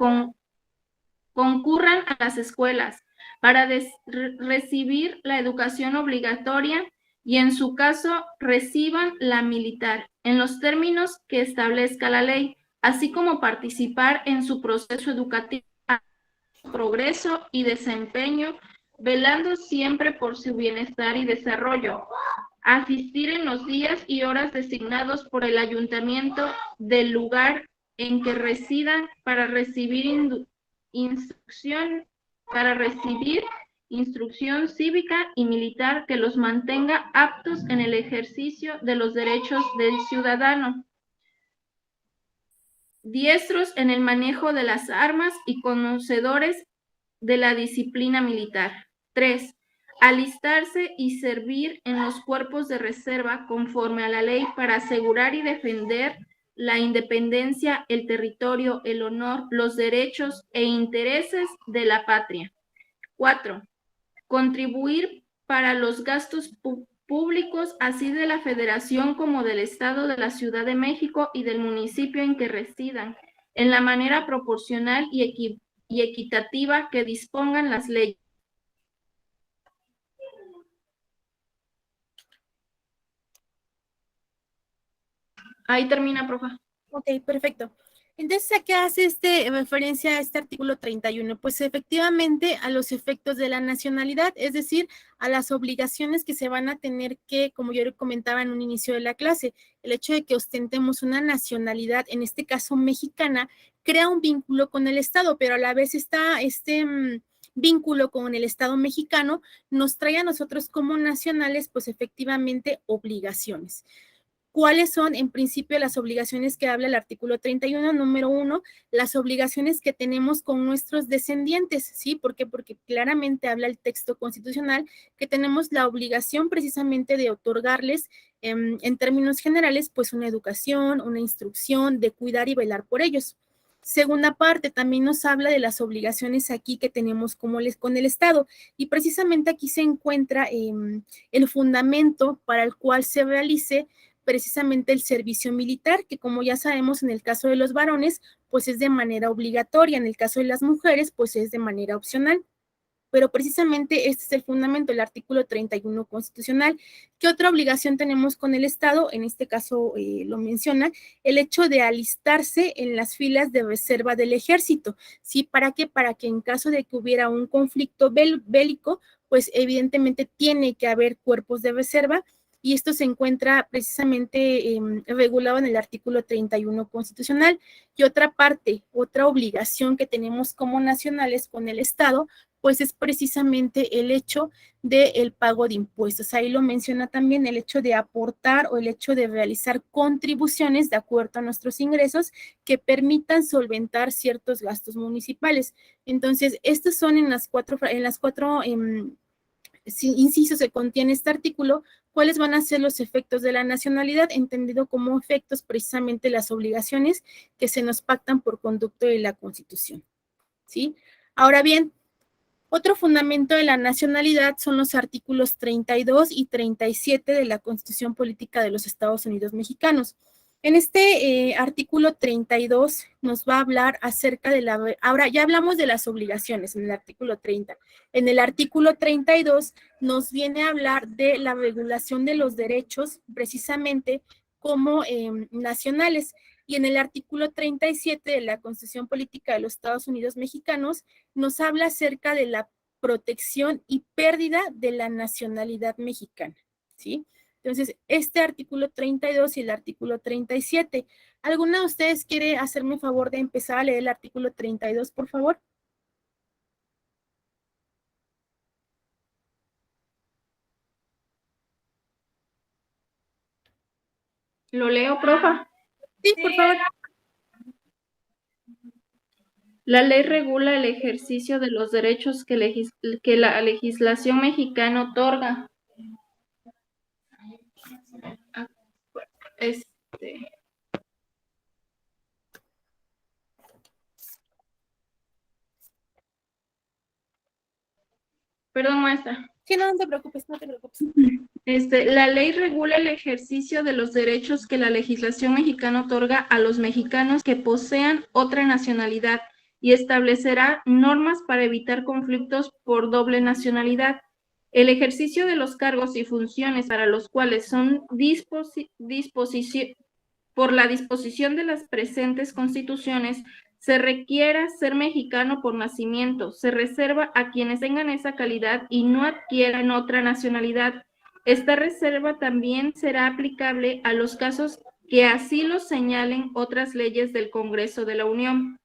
concurran a las escuelas para recibir la educación obligatoria y, en su caso, reciban la militar en los términos que establezca la ley, así como participar en su proceso educativo, progreso y desempeño, velando siempre por su bienestar y desarrollo. Asistir en los días y horas designados por el ayuntamiento del lugar en que residan para recibir instrucción cívica y militar que los mantenga aptos en el ejercicio de los derechos del ciudadano, diestros en el manejo de las armas y conocedores de la disciplina militar. 3. Alistarse y servir en los cuerpos de reserva conforme a la ley para asegurar y defender la independencia, el territorio, el honor, los derechos e intereses de la patria. 4. Contribuir para los gastos públicos, así de la Federación como del Estado, de la Ciudad de México y del municipio en que residan, en la manera proporcional y equitativa que dispongan las leyes. Ahí termina, profa. Ok, perfecto. Entonces, ¿a qué hace referencia a este artículo 31? Pues efectivamente a los efectos de la nacionalidad, es decir, a las obligaciones que se van a tener que, como yo le comentaba en un inicio de la clase, el hecho de que ostentemos una nacionalidad, en este caso mexicana, crea un vínculo con el Estado, pero a la vez vínculo con el Estado mexicano nos trae a nosotros como nacionales, pues efectivamente obligaciones. ¿Cuáles son, en principio, las obligaciones que habla el artículo 31? Número 1, las obligaciones que tenemos con nuestros descendientes, ¿sí? ¿Por qué? Porque claramente habla el texto constitucional que tenemos la obligación precisamente de otorgarles, en términos generales, pues una educación, una instrucción, de cuidar y velar por ellos. Segunda parte, también nos habla de las obligaciones aquí que tenemos con el Estado, y precisamente aquí se encuentra el fundamento para el cual se realice precisamente el servicio militar, que como ya sabemos en el caso de los varones, pues es de manera obligatoria, en el caso de las mujeres, pues es de manera opcional. Pero precisamente este es el fundamento, el artículo 31 constitucional. ¿Qué otra obligación tenemos con el Estado? En este caso lo menciona, el hecho de alistarse en las filas de reserva del ejército. ¿Sí? ¿Para qué? Para que en caso de que hubiera un conflicto bélico, pues evidentemente tiene que haber cuerpos de reserva, y esto se encuentra precisamente regulado en el artículo 31 constitucional. Y otra parte, otra obligación que tenemos como nacionales con el Estado, pues es precisamente el hecho del pago de impuestos. Ahí lo menciona también, el hecho de aportar o el hecho de realizar contribuciones de acuerdo a nuestros ingresos que permitan solventar ciertos gastos municipales. Entonces, estos son en las cuatro incisos que contiene este artículo, cuáles van a ser los efectos de la nacionalidad, entendido como efectos precisamente las obligaciones que se nos pactan por conducto de la Constitución. ¿Sí? Ahora bien, otro fundamento de la nacionalidad son los artículos 32 y 37 de la Constitución Política de los Estados Unidos Mexicanos. En este artículo 32 nos va a hablar acerca de ahora ya hablamos de las obligaciones en el artículo 30. En el artículo 32 nos viene a hablar de la regulación de los derechos precisamente como nacionales. Y en el artículo 37 de la Constitución Política de los Estados Unidos Mexicanos nos habla acerca de la protección y pérdida de la nacionalidad mexicana, ¿sí? Entonces, este artículo 32 y el artículo 37. ¿Alguna de ustedes quiere hacerme el favor de empezar a leer el artículo 32, por favor? ¿Lo leo, profa? Sí, por favor. La ley regula el ejercicio de los derechos que la legislación mexicana otorga. Perdón, maestra. Sí, no, no te preocupes, no te preocupes. La ley regula el ejercicio de los derechos que la legislación mexicana otorga a los mexicanos que posean otra nacionalidad y establecerá normas para evitar conflictos por doble nacionalidad. El ejercicio de los cargos y funciones para los cuales son por la disposición de las presentes constituciones se requiera ser mexicano por nacimiento, se reserva a quienes tengan esa calidad y no adquieran otra nacionalidad. Esta reserva también será aplicable a los casos que así lo señalen otras leyes del Congreso de la Unión.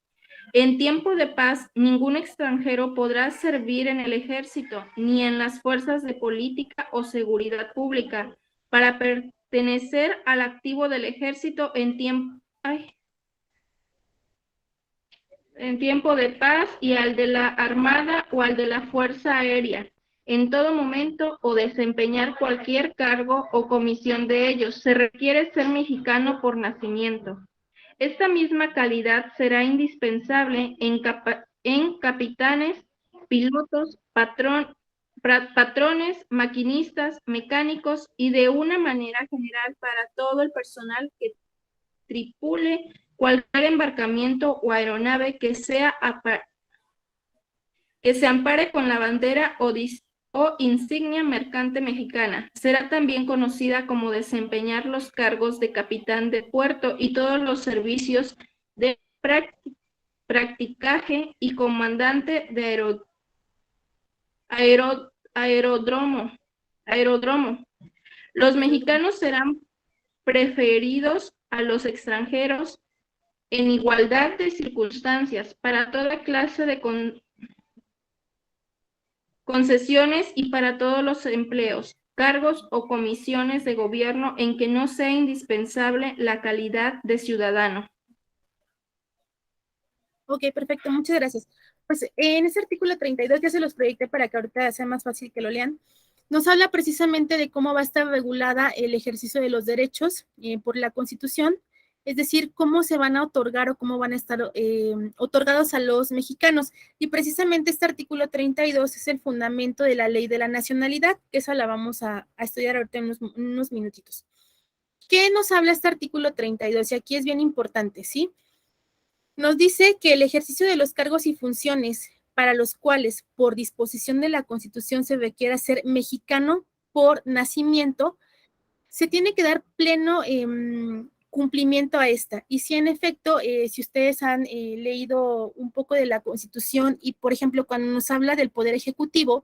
En tiempo de paz, ningún extranjero podrá servir en el ejército ni en las fuerzas de política o seguridad pública para pertenecer al activo del ejército en tiempo de paz y al de la Armada o al de la Fuerza Aérea, en todo momento o desempeñar cualquier cargo o comisión de ellos. Se requiere ser mexicano por nacimiento. Esta misma calidad será indispensable en capitanes, pilotos, patrones, maquinistas, mecánicos y de una manera general para todo el personal que tripule cualquier embarcamiento o aeronave que se ampare con la bandera o insignia mercante mexicana. Será también conocida como desempeñar los cargos de capitán de puerto y todos los servicios de practicaje y comandante de aeródromo. Los mexicanos serán preferidos a los extranjeros en igualdad de circunstancias para toda clase de concesiones y para todos los empleos, cargos o comisiones de gobierno en que no sea indispensable la calidad de ciudadano. Ok, perfecto, muchas gracias. Pues en ese artículo 32, ya se los proyecté para que ahorita sea más fácil que lo lean, nos habla precisamente de cómo va a estar regulada el ejercicio de los derechos por la Constitución, es decir, cómo se van a otorgar o cómo van a estar otorgados a los mexicanos. Y precisamente este artículo 32 es el fundamento de la ley de la nacionalidad, que esa la vamos a estudiar ahorita en unos minutitos. ¿Qué nos habla este artículo 32? Y aquí es bien importante, ¿sí? Nos dice que el ejercicio de los cargos y funciones para los cuales, por disposición de la Constitución, se requiera ser mexicano por nacimiento, se tiene que dar pleno cumplimiento a esta. Y si en efecto, si ustedes han leído un poco de la Constitución y, por ejemplo, cuando nos habla del Poder Ejecutivo,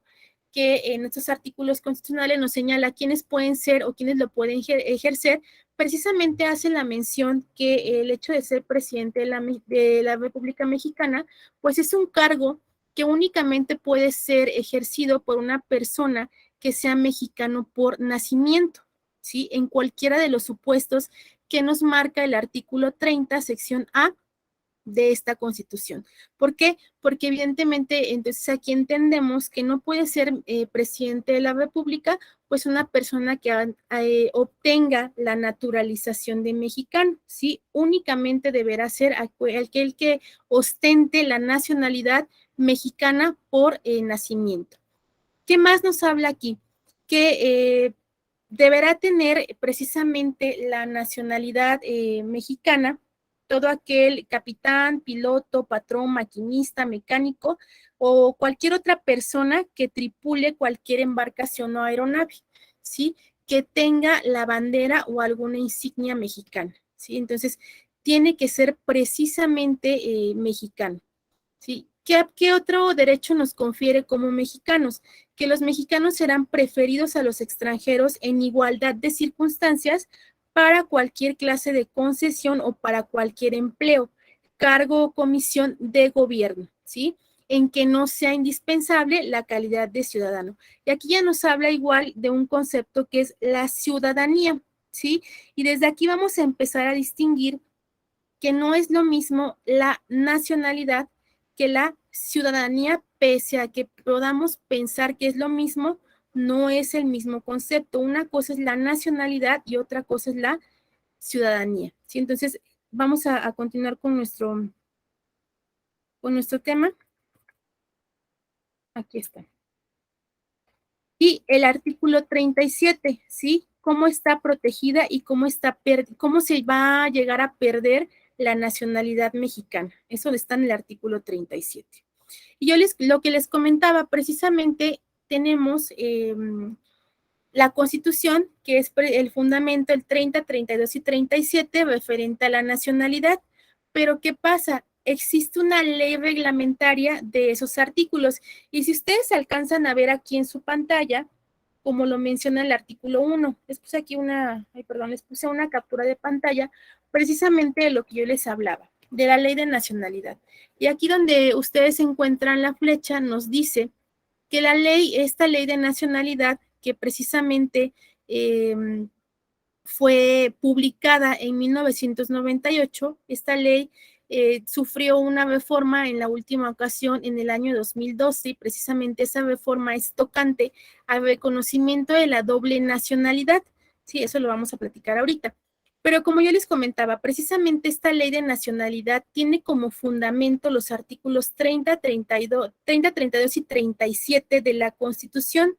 que en estos artículos constitucionales nos señala quiénes pueden ser o quiénes lo pueden ejercer, precisamente hace la mención que el hecho de ser presidente de la República Mexicana, pues es un cargo que únicamente puede ser ejercido por una persona que sea mexicano por nacimiento, ¿sí? En cualquiera de los supuestos que nos marca el artículo 30, sección A de esta Constitución. ¿Por qué? Porque evidentemente, entonces aquí entendemos que no puede ser presidente de la República, pues una persona que obtenga la naturalización de mexicano, ¿sí? Únicamente deberá ser aquel que ostente la nacionalidad mexicana por nacimiento. ¿Qué más nos habla aquí? Que deberá tener precisamente la nacionalidad mexicana todo aquel capitán, piloto, patrón, maquinista, mecánico o cualquier otra persona que tripule cualquier embarcación o aeronave, ¿sí? Que tenga la bandera o alguna insignia mexicana, ¿sí? Entonces, tiene que ser precisamente mexicano, ¿sí? ¿Qué otro derecho nos confiere como mexicanos? Que los mexicanos serán preferidos a los extranjeros en igualdad de circunstancias para cualquier clase de concesión o para cualquier empleo, cargo o comisión de gobierno, ¿sí? En que no sea indispensable la calidad de ciudadano. Y aquí ya nos habla igual de un concepto que es la ciudadanía, ¿sí? Y desde aquí vamos a empezar a distinguir que no es lo mismo la nacionalidad que la ciudadanía, pese a que podamos pensar que es lo mismo, no es el mismo concepto. Una cosa es la nacionalidad y otra cosa es la ciudadanía, ¿sí? Entonces, vamos a continuar con nuestro tema. Aquí está. Y el artículo 37, ¿sí? Cómo está protegida y cómo se va a llegar a perder la nacionalidad mexicana. Eso está en el artículo 37. Y yo lo que les comentaba, precisamente tenemos la Constitución, que es el fundamento, el 30, 32 y 37, referente a la nacionalidad. Pero ¿qué pasa? Existe una ley reglamentaria de esos artículos. Y si ustedes alcanzan a ver aquí en su pantalla, como lo menciona el artículo 1, les puse aquí les puse una captura de pantalla, precisamente de lo que yo les hablaba, de la ley de nacionalidad. Y aquí donde ustedes encuentran la flecha, nos dice que esta ley de nacionalidad, que precisamente fue publicada en 1998, esta ley sufrió una reforma en la última ocasión en el año 2012, y precisamente esa reforma es tocante al reconocimiento de la doble nacionalidad. Sí, eso lo vamos a platicar ahorita. Pero como yo les comentaba, precisamente esta ley de nacionalidad tiene como fundamento los artículos 30, 32 y 37 de la Constitución.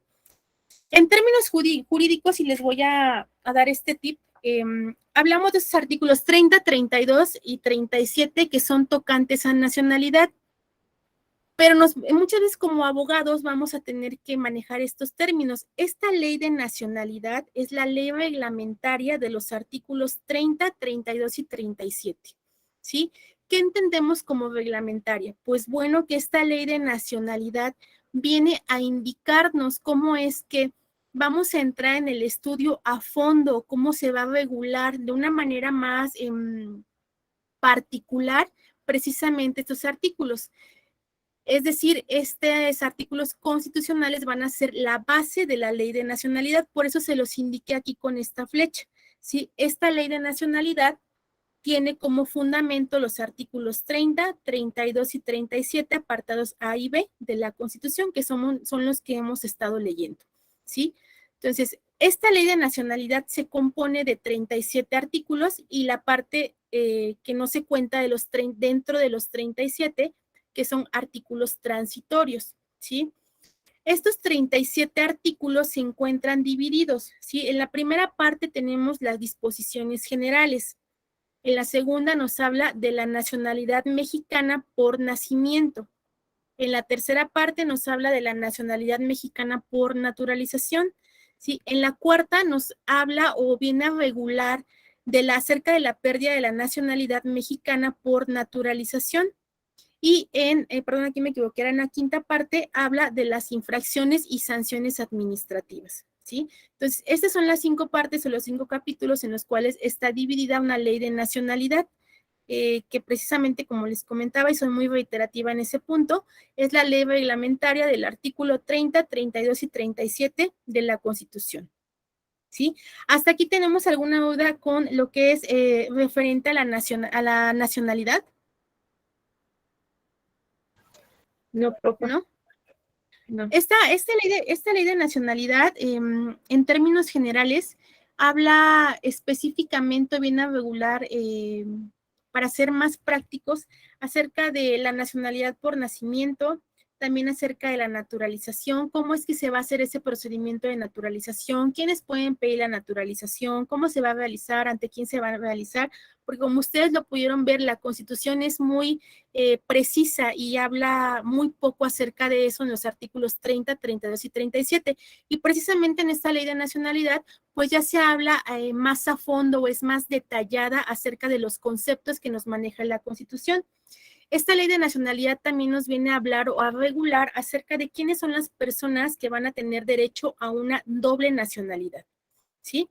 En términos jurídicos, y les voy a dar este tip, hablamos de esos artículos 30, 32 y 37 que son tocantes a nacionalidad, pero muchas veces como abogados vamos a tener que manejar estos términos. Esta ley de nacionalidad es la ley reglamentaria de los artículos 30, 32 y 37, ¿sí? ¿Qué entendemos como reglamentaria? Pues bueno, que esta ley de nacionalidad viene a indicarnos cómo es que vamos a entrar en el estudio a fondo, cómo se va a regular de una manera más particular precisamente estos artículos. Es decir, estos artículos constitucionales van a ser la base de la ley de nacionalidad, por eso se los indiqué aquí con esta flecha, ¿sí? Esta ley de nacionalidad tiene como fundamento los artículos 30, 32 y 37, apartados A y B de la Constitución, que son los que hemos estado leyendo, ¿sí? Entonces, esta ley de nacionalidad se compone de 37 artículos y la parte que no se cuenta dentro de los 37, que son artículos transitorios, ¿sí? Estos 37 artículos se encuentran divididos, ¿sí? En la primera parte tenemos las disposiciones generales. En la segunda nos habla de la nacionalidad mexicana por nacimiento. En la tercera parte nos habla de la nacionalidad mexicana por naturalización, ¿sí? En la cuarta nos habla o viene a regular acerca de la pérdida de la nacionalidad mexicana por naturalización. Y perdón, aquí me equivoqué, en la quinta parte habla de las infracciones y sanciones administrativas, ¿sí? Entonces, estas son las 5 partes o los 5 capítulos en los cuales está dividida una ley de nacionalidad, que precisamente, como les comentaba, y soy muy reiterativa en ese punto, es la ley reglamentaria del artículo 30, 32 y 37 de la Constitución, ¿sí? Hasta aquí tenemos alguna duda con lo que es referente a la nacionalidad. No, profe. ¿No? No. Esta ley de nacionalidad, en términos generales, habla específicamente, viene a regular, para ser más prácticos, acerca de la nacionalidad por nacimiento, también acerca de la naturalización, cómo es que se va a hacer ese procedimiento de naturalización, quiénes pueden pedir la naturalización, cómo se va a realizar, ante quién se va a realizar, porque como ustedes lo pudieron ver, la Constitución es muy precisa y habla muy poco acerca de eso en los artículos 30, 32 y 37. Y precisamente en esta ley de nacionalidad, pues ya se habla más a fondo o es más detallada acerca de los conceptos que nos maneja la Constitución. Esta ley de nacionalidad también nos viene a hablar o a regular acerca de quiénes son las personas que van a tener derecho a una doble nacionalidad, ¿sí?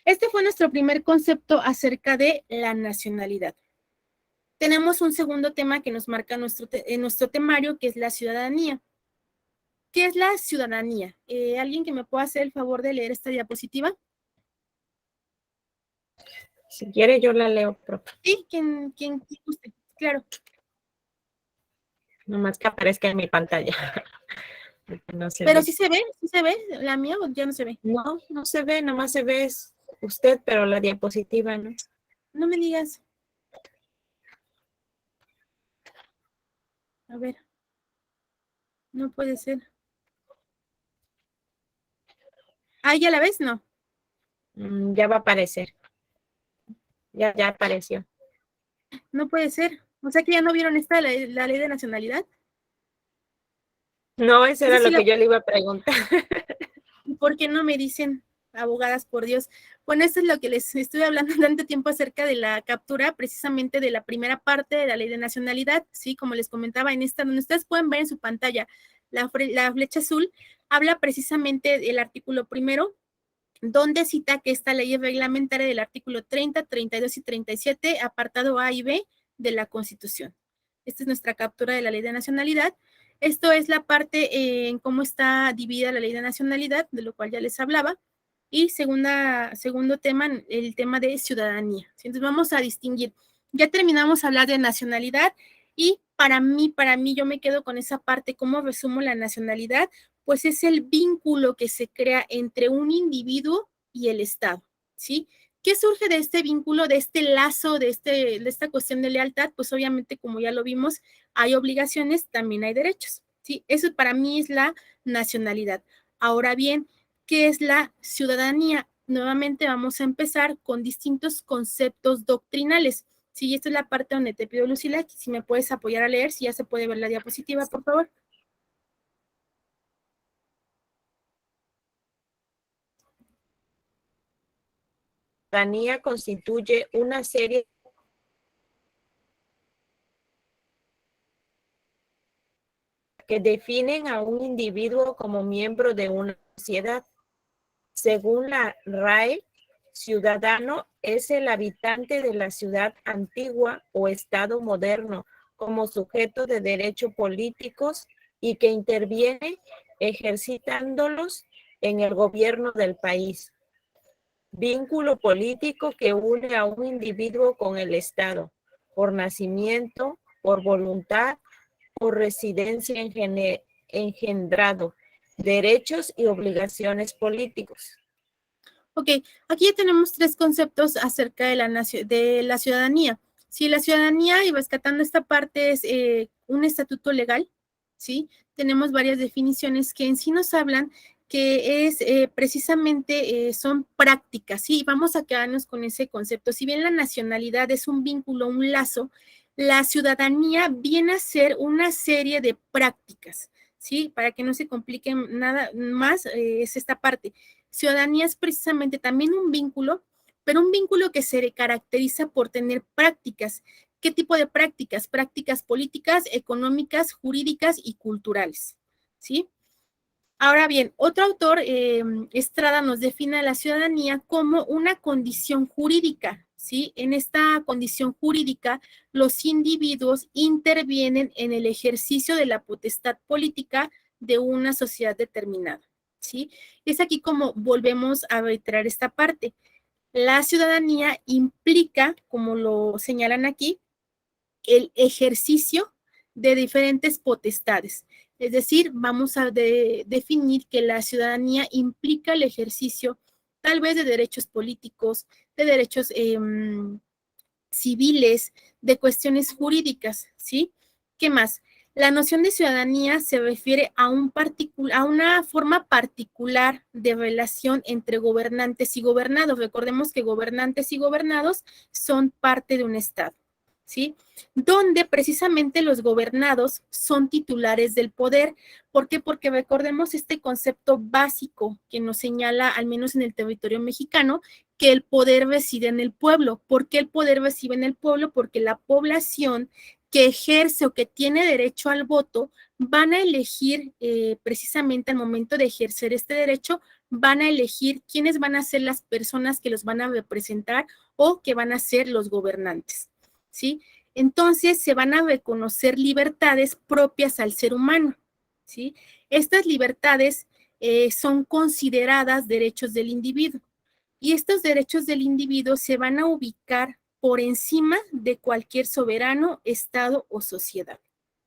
Este fue nuestro primer concepto acerca de la nacionalidad. Tenemos un segundo tema que nos marca en nuestro temario, que es la ciudadanía. ¿Qué es la ciudadanía? ¿Alguien que me pueda hacer el favor de leer esta diapositiva? Si quiere, yo la leo, profe. Sí, quien guste, claro. Nomás que aparezca en mi pantalla. No se Pero ve. sí se ve, la mía ya no se ve. No, no se ve, nomás se ve usted, pero la diapositiva no. No me digas. A ver. No puede ser. Ah, ¿ya la ves? No. Ya va a aparecer. Ya apareció. No puede ser. O sea que ya no vieron esta, la ley de nacionalidad. No, eso Esa era sí lo que yo le iba a preguntar. ¿Y por qué no me dicen, abogadas, por Dios? Bueno, esto es lo que les estuve hablando tanto tiempo acerca de la captura, precisamente de la primera parte de la ley de nacionalidad, ¿sí? Como les comentaba, en esta, donde ustedes pueden ver en su pantalla la flecha azul, habla precisamente del artículo primero, donde cita que esta ley es reglamentaria del artículo 30, 32 y 37, apartado A y B de la Constitución. Esta es nuestra captura de la ley de nacionalidad. Esto es la parte en cómo está dividida la ley de nacionalidad, de lo cual ya les hablaba. Y segundo tema, el tema de ciudadanía. Entonces vamos a distinguir. Ya terminamos de hablar de nacionalidad y para mí, yo me quedo con esa parte, ¿cómo resumo la nacionalidad? Pues es el vínculo que se crea entre un individuo y el Estado, ¿sí? ¿Qué surge de este vínculo, de este lazo, de esta cuestión de lealtad? Pues obviamente, como ya lo vimos, hay obligaciones, también hay derechos, ¿sí? Eso para mí es la nacionalidad. Ahora bien, ¿qué es la ciudadanía? Nuevamente vamos a empezar con distintos conceptos doctrinales. Sí, esta es la parte donde te pido, Lucila, si me puedes apoyar a leer, si ya se puede ver la diapositiva, por favor. La ciudadanía constituye una serie que definen a un individuo como miembro de una sociedad. Según la RAE, ciudadano es el habitante de la ciudad antigua o estado moderno como sujeto de derechos políticos y que interviene ejercitándolos en el gobierno del país. Vínculo político que une a un individuo con el Estado, por nacimiento, por voluntad, por residencia engendrado, derechos y obligaciones políticos. Ok, aquí ya tenemos tres conceptos acerca de la ciudadanía. Si la ciudadanía, y rescatando esta parte, es un estatuto legal, ¿sí? Tenemos varias definiciones que en sí nos hablan que es precisamente son prácticas, ¿sí? Vamos a quedarnos con ese concepto. Si bien la nacionalidad es un vínculo, un lazo, la ciudadanía viene a ser una serie de prácticas, ¿sí? Para que no se complique nada más, es esta parte. Ciudadanía es precisamente también un vínculo, pero un vínculo que se caracteriza por tener prácticas. ¿Qué tipo de prácticas? Prácticas políticas, económicas, jurídicas y culturales, ¿sí? Ahora bien, otro autor, Estrada, nos define a la ciudadanía como una condición jurídica, ¿sí? En esta condición jurídica, los individuos intervienen en el ejercicio de la potestad política de una sociedad determinada, ¿sí? Es aquí como volvemos a reiterar esta parte. La ciudadanía implica, como lo señalan aquí, el ejercicio de diferentes potestades. Es decir, vamos a definir que la ciudadanía implica el ejercicio tal vez de derechos políticos, de derechos civiles, de cuestiones jurídicas, ¿sí? ¿Qué más? La noción de ciudadanía se refiere a una forma particular de relación entre gobernantes y gobernados. Recordemos que gobernantes y gobernados son parte de un Estado, ¿sí? Donde precisamente los gobernados son titulares del poder. ¿Por qué? Porque recordemos este concepto básico que nos señala, al menos en el territorio mexicano, que el poder reside en el pueblo. ¿Por qué el poder reside en el pueblo? Porque la población que ejerce o que tiene derecho al voto van a elegir precisamente al momento de ejercer este derecho, van a elegir quiénes van a ser las personas que los van a representar o que van a ser los gobernantes, ¿sí? Entonces se van a reconocer libertades propias al ser humano, ¿sí? Estas libertades son consideradas derechos del individuo. Y estos derechos del individuo se van a ubicar por encima de cualquier soberano, Estado o sociedad.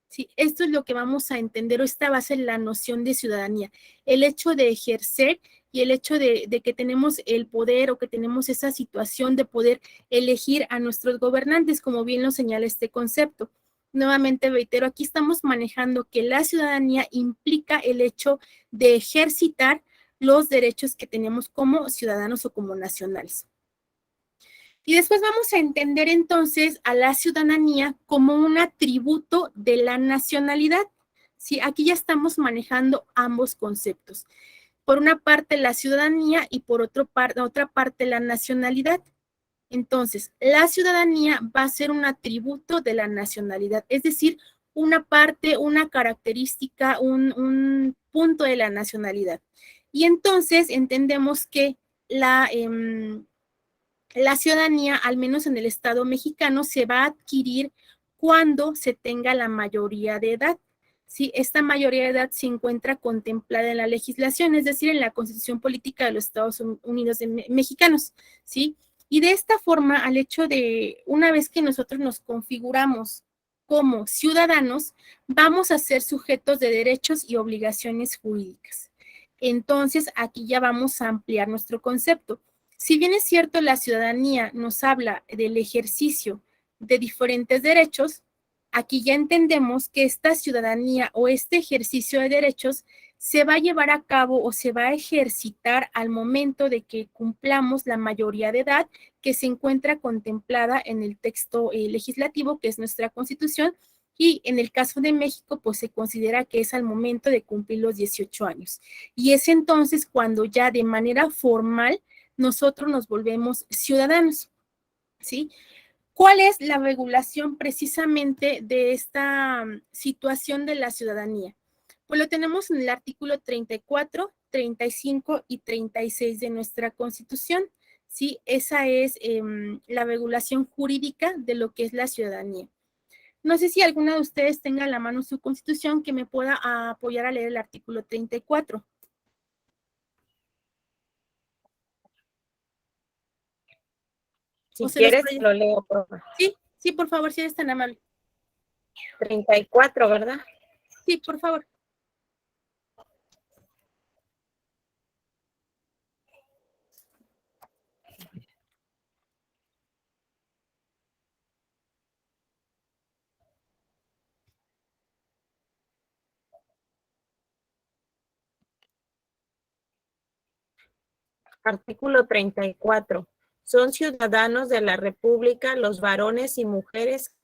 ¿Sí? Esto es lo que vamos a entender, o esta va a ser la noción de ciudadanía, el hecho de ejercer y el hecho de que tenemos el poder o que tenemos esa situación de poder elegir a nuestros gobernantes, como bien lo señala este concepto. Nuevamente reitero, aquí estamos manejando que la ciudadanía implica el hecho de ejercitar los derechos que tenemos como ciudadanos o como nacionales. Y después vamos a entender entonces a la ciudadanía como un atributo de la nacionalidad. ¿Sí? Aquí ya estamos manejando ambos conceptos. Por una parte la ciudadanía y por otra parte la nacionalidad. Entonces, la ciudadanía va a ser un atributo de la nacionalidad, es decir, una parte, una característica, un punto de la nacionalidad. Y entonces entendemos que la ciudadanía, al menos en el Estado mexicano, se va a adquirir cuando se tenga la mayoría de edad. ¿Sí? Esta mayoría de edad se encuentra contemplada en la legislación, es decir, en la Constitución Política de los Estados Unidos Mexicanos. ¿Sí? Y de esta forma, al hecho de, una vez que nosotros nos configuramos como ciudadanos, vamos a ser sujetos de derechos y obligaciones jurídicas. Entonces, aquí ya vamos a ampliar nuestro concepto. Si bien es cierto, la ciudadanía nos habla del ejercicio de diferentes derechos, aquí ya entendemos que esta ciudadanía o este ejercicio de derechos se va a llevar a cabo o se va a ejercitar al momento de que cumplamos la mayoría de edad que se encuentra contemplada en el texto legislativo, que es nuestra Constitución, y en el caso de México, pues se considera que es al momento de cumplir los 18 años. Y es entonces cuando ya de manera formal nosotros nos volvemos ciudadanos, ¿sí? ¿Cuál es la regulación precisamente de esta situación de la ciudadanía? Pues lo tenemos en el artículo 34, 35 y 36 de nuestra Constitución, ¿sí? Esa es la regulación jurídica de lo que es la ciudadanía. No sé si alguna de ustedes tenga a la mano su Constitución que me pueda apoyar a leer el artículo 34. Si quieres, lo leo, por favor. Sí, sí, por favor, si eres tan amable. 34, ¿verdad? Sí, por favor. Artículo 34. Son ciudadanos de la República los varones y mujeres .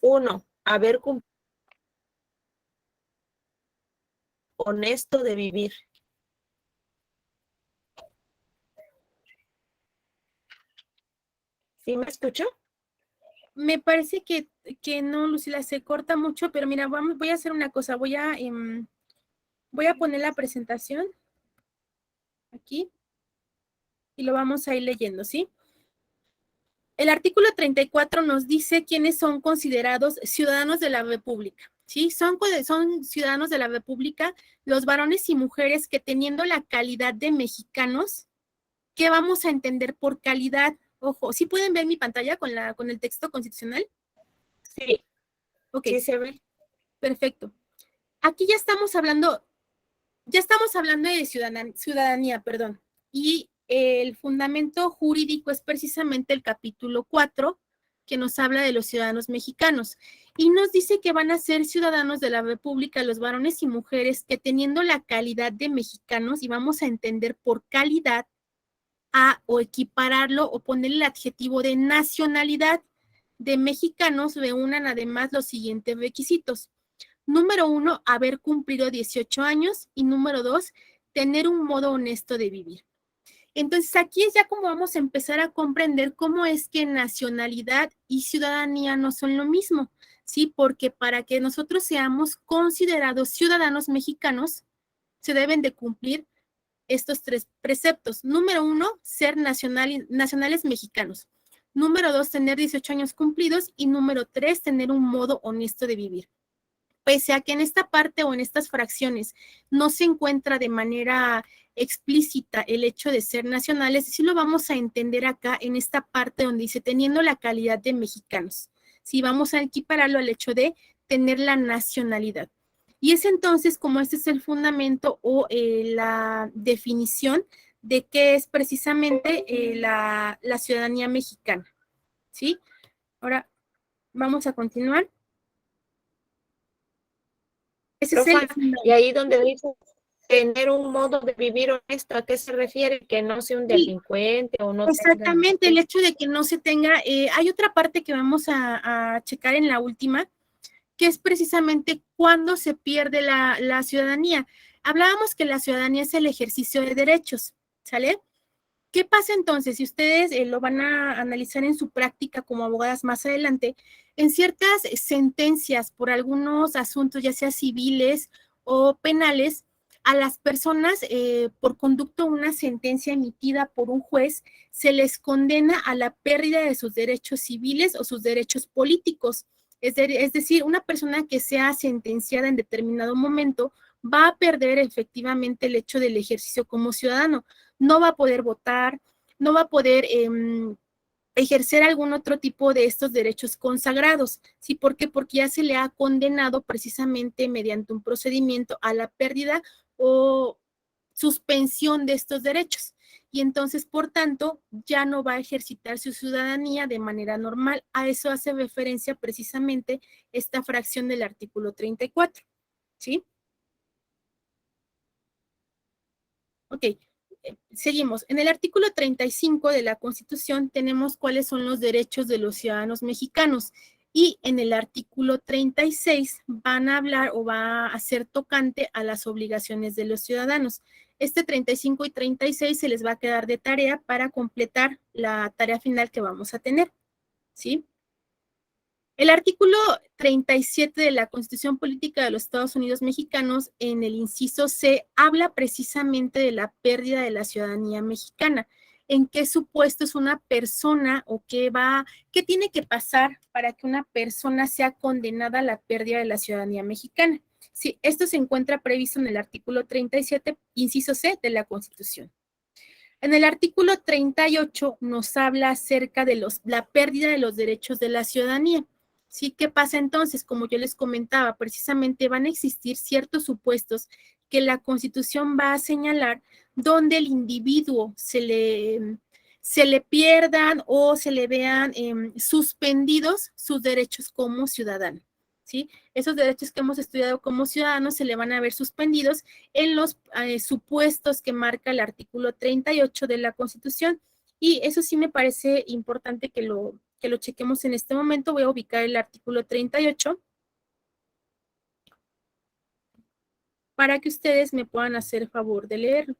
1. Haber cumplido honesto de vivir. ¿Sí me escuchó? Me parece que no, Lucila, se corta mucho, pero mira, voy a hacer una cosa, voy a poner la presentación aquí y lo vamos a ir leyendo, ¿sí? El artículo 34 nos dice quiénes son considerados ciudadanos de la República, ¿sí? Son ciudadanos de la República los varones y mujeres que teniendo la calidad de mexicanos, ¿qué vamos a entender por calidad? Ojo, ¿sí pueden ver mi pantalla con el texto constitucional? Sí. Ok. Sí se ve. Perfecto. Aquí ya estamos hablando de ciudadanía, perdón, y el fundamento jurídico es precisamente el capítulo 4, que nos habla de los ciudadanos mexicanos, y nos dice que van a ser ciudadanos de la República los varones y mujeres que teniendo la calidad de mexicanos, y vamos a entender por calidad o equipararlo o ponerle el adjetivo de nacionalidad de mexicanos, reúnan además los siguientes requisitos. Número 1, haber cumplido 18 años y número 2, tener un modo honesto de vivir. Entonces aquí es ya como vamos a empezar a comprender cómo es que nacionalidad y ciudadanía no son lo mismo, ¿sí? Porque para que nosotros seamos considerados ciudadanos mexicanos, se deben de cumplir estos 3 preceptos. Número 1, ser nacionales mexicanos. Número 2, tener 18 años cumplidos y número 3, tener un modo honesto de vivir. Pese a que en esta parte o en estas fracciones no se encuentra de manera explícita el hecho de ser nacionales, sí lo vamos a entender acá en esta parte donde dice teniendo la calidad de mexicanos. Sí, vamos a equipararlo al hecho de tener la nacionalidad. Y es entonces como este es el fundamento o la definición de qué es precisamente la ciudadanía mexicana. ¿Sí? Ahora, Vamos a continuar. Ese es Profa, el... y ahí donde dice tener un modo de vivir honesto, ¿a qué se refiere? Que no sea un Sí, delincuente o no tenga... exactamente, el hecho de que no se tenga, hay otra parte que vamos a checar en la última, que es precisamente cuando se pierde la ciudadanía. Hablábamos que la ciudadanía es el ejercicio de derechos, ¿sale? ¿Qué pasa entonces? Si ustedes lo van a analizar en su práctica como abogadas más adelante, en ciertas sentencias por algunos asuntos, ya sea civiles o penales, a las personas por conducto una sentencia emitida por un juez, se les condena a la pérdida de sus derechos civiles o sus derechos políticos. Es decir, una persona que sea sentenciada en determinado momento va a perder efectivamente el hecho del ejercicio como ciudadano. No va a poder votar, no va a poder ejercer algún otro tipo de estos derechos consagrados. ¿Sí? ¿Por qué? Porque ya se le ha condenado precisamente mediante un procedimiento a la pérdida o suspensión de estos derechos. Y entonces, por tanto, ya no va a ejercitar su ciudadanía de manera normal. A eso hace referencia precisamente esta fracción del artículo 34. ¿Sí? Ok, seguimos. En el artículo 35 de la Constitución tenemos cuáles son los derechos de los ciudadanos mexicanos y en el artículo 36 van a hablar o va a ser tocante a las obligaciones de los ciudadanos. Este 35 y 36 se les va a quedar de tarea para completar la tarea final que vamos a tener, ¿sí? El artículo 37 de la Constitución Política de los Estados Unidos Mexicanos, en el inciso C, habla precisamente de la pérdida de la ciudadanía mexicana. ¿En qué supuesto es una persona o qué tiene que pasar para que una persona sea condenada a la pérdida de la ciudadanía mexicana? Sí, esto se encuentra previsto en el artículo 37, inciso C de la Constitución. En el artículo 38 nos habla acerca de la pérdida de los derechos de la ciudadanía. ¿Sí? ¿Qué pasa entonces? Como yo les comentaba, precisamente van a existir ciertos supuestos que la Constitución va a señalar donde el individuo se le pierdan o se le vean suspendidos sus derechos como ciudadano. ¿Sí? Esos derechos que hemos estudiado como ciudadanos se le van a ver suspendidos en los supuestos que marca el artículo 38 de la Constitución. Y eso sí me parece importante que lo chequemos en este momento. Voy a ubicar el artículo 38 para que ustedes me puedan hacer el favor de leerlo.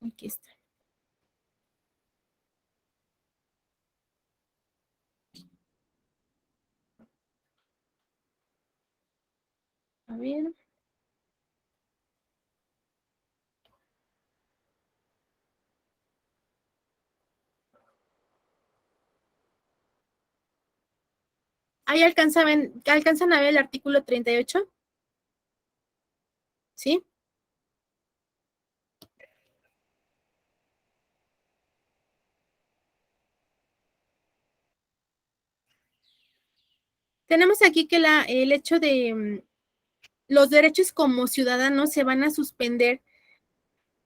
Aquí está. A ver. Ahí alcanzan a ver el artículo 38. ¿Sí? Tenemos aquí que el hecho de los derechos como ciudadanos se van a suspender.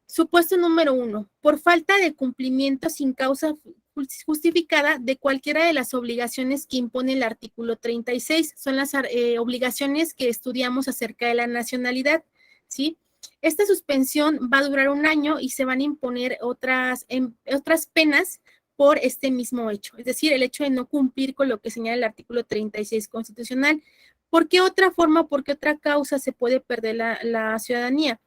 Supuesto número 1, por falta de cumplimiento sin causa justificada de cualquiera de las obligaciones que impone el artículo 36. Son las obligaciones que estudiamos acerca de la nacionalidad, ¿sí? Esta suspensión va a durar 1 año y se van a imponer otras penas por este mismo hecho, es decir, el hecho de no cumplir con lo que señala el artículo 36 constitucional. ¿Por qué otra forma, por qué otra causa se puede perder la ciudadanía?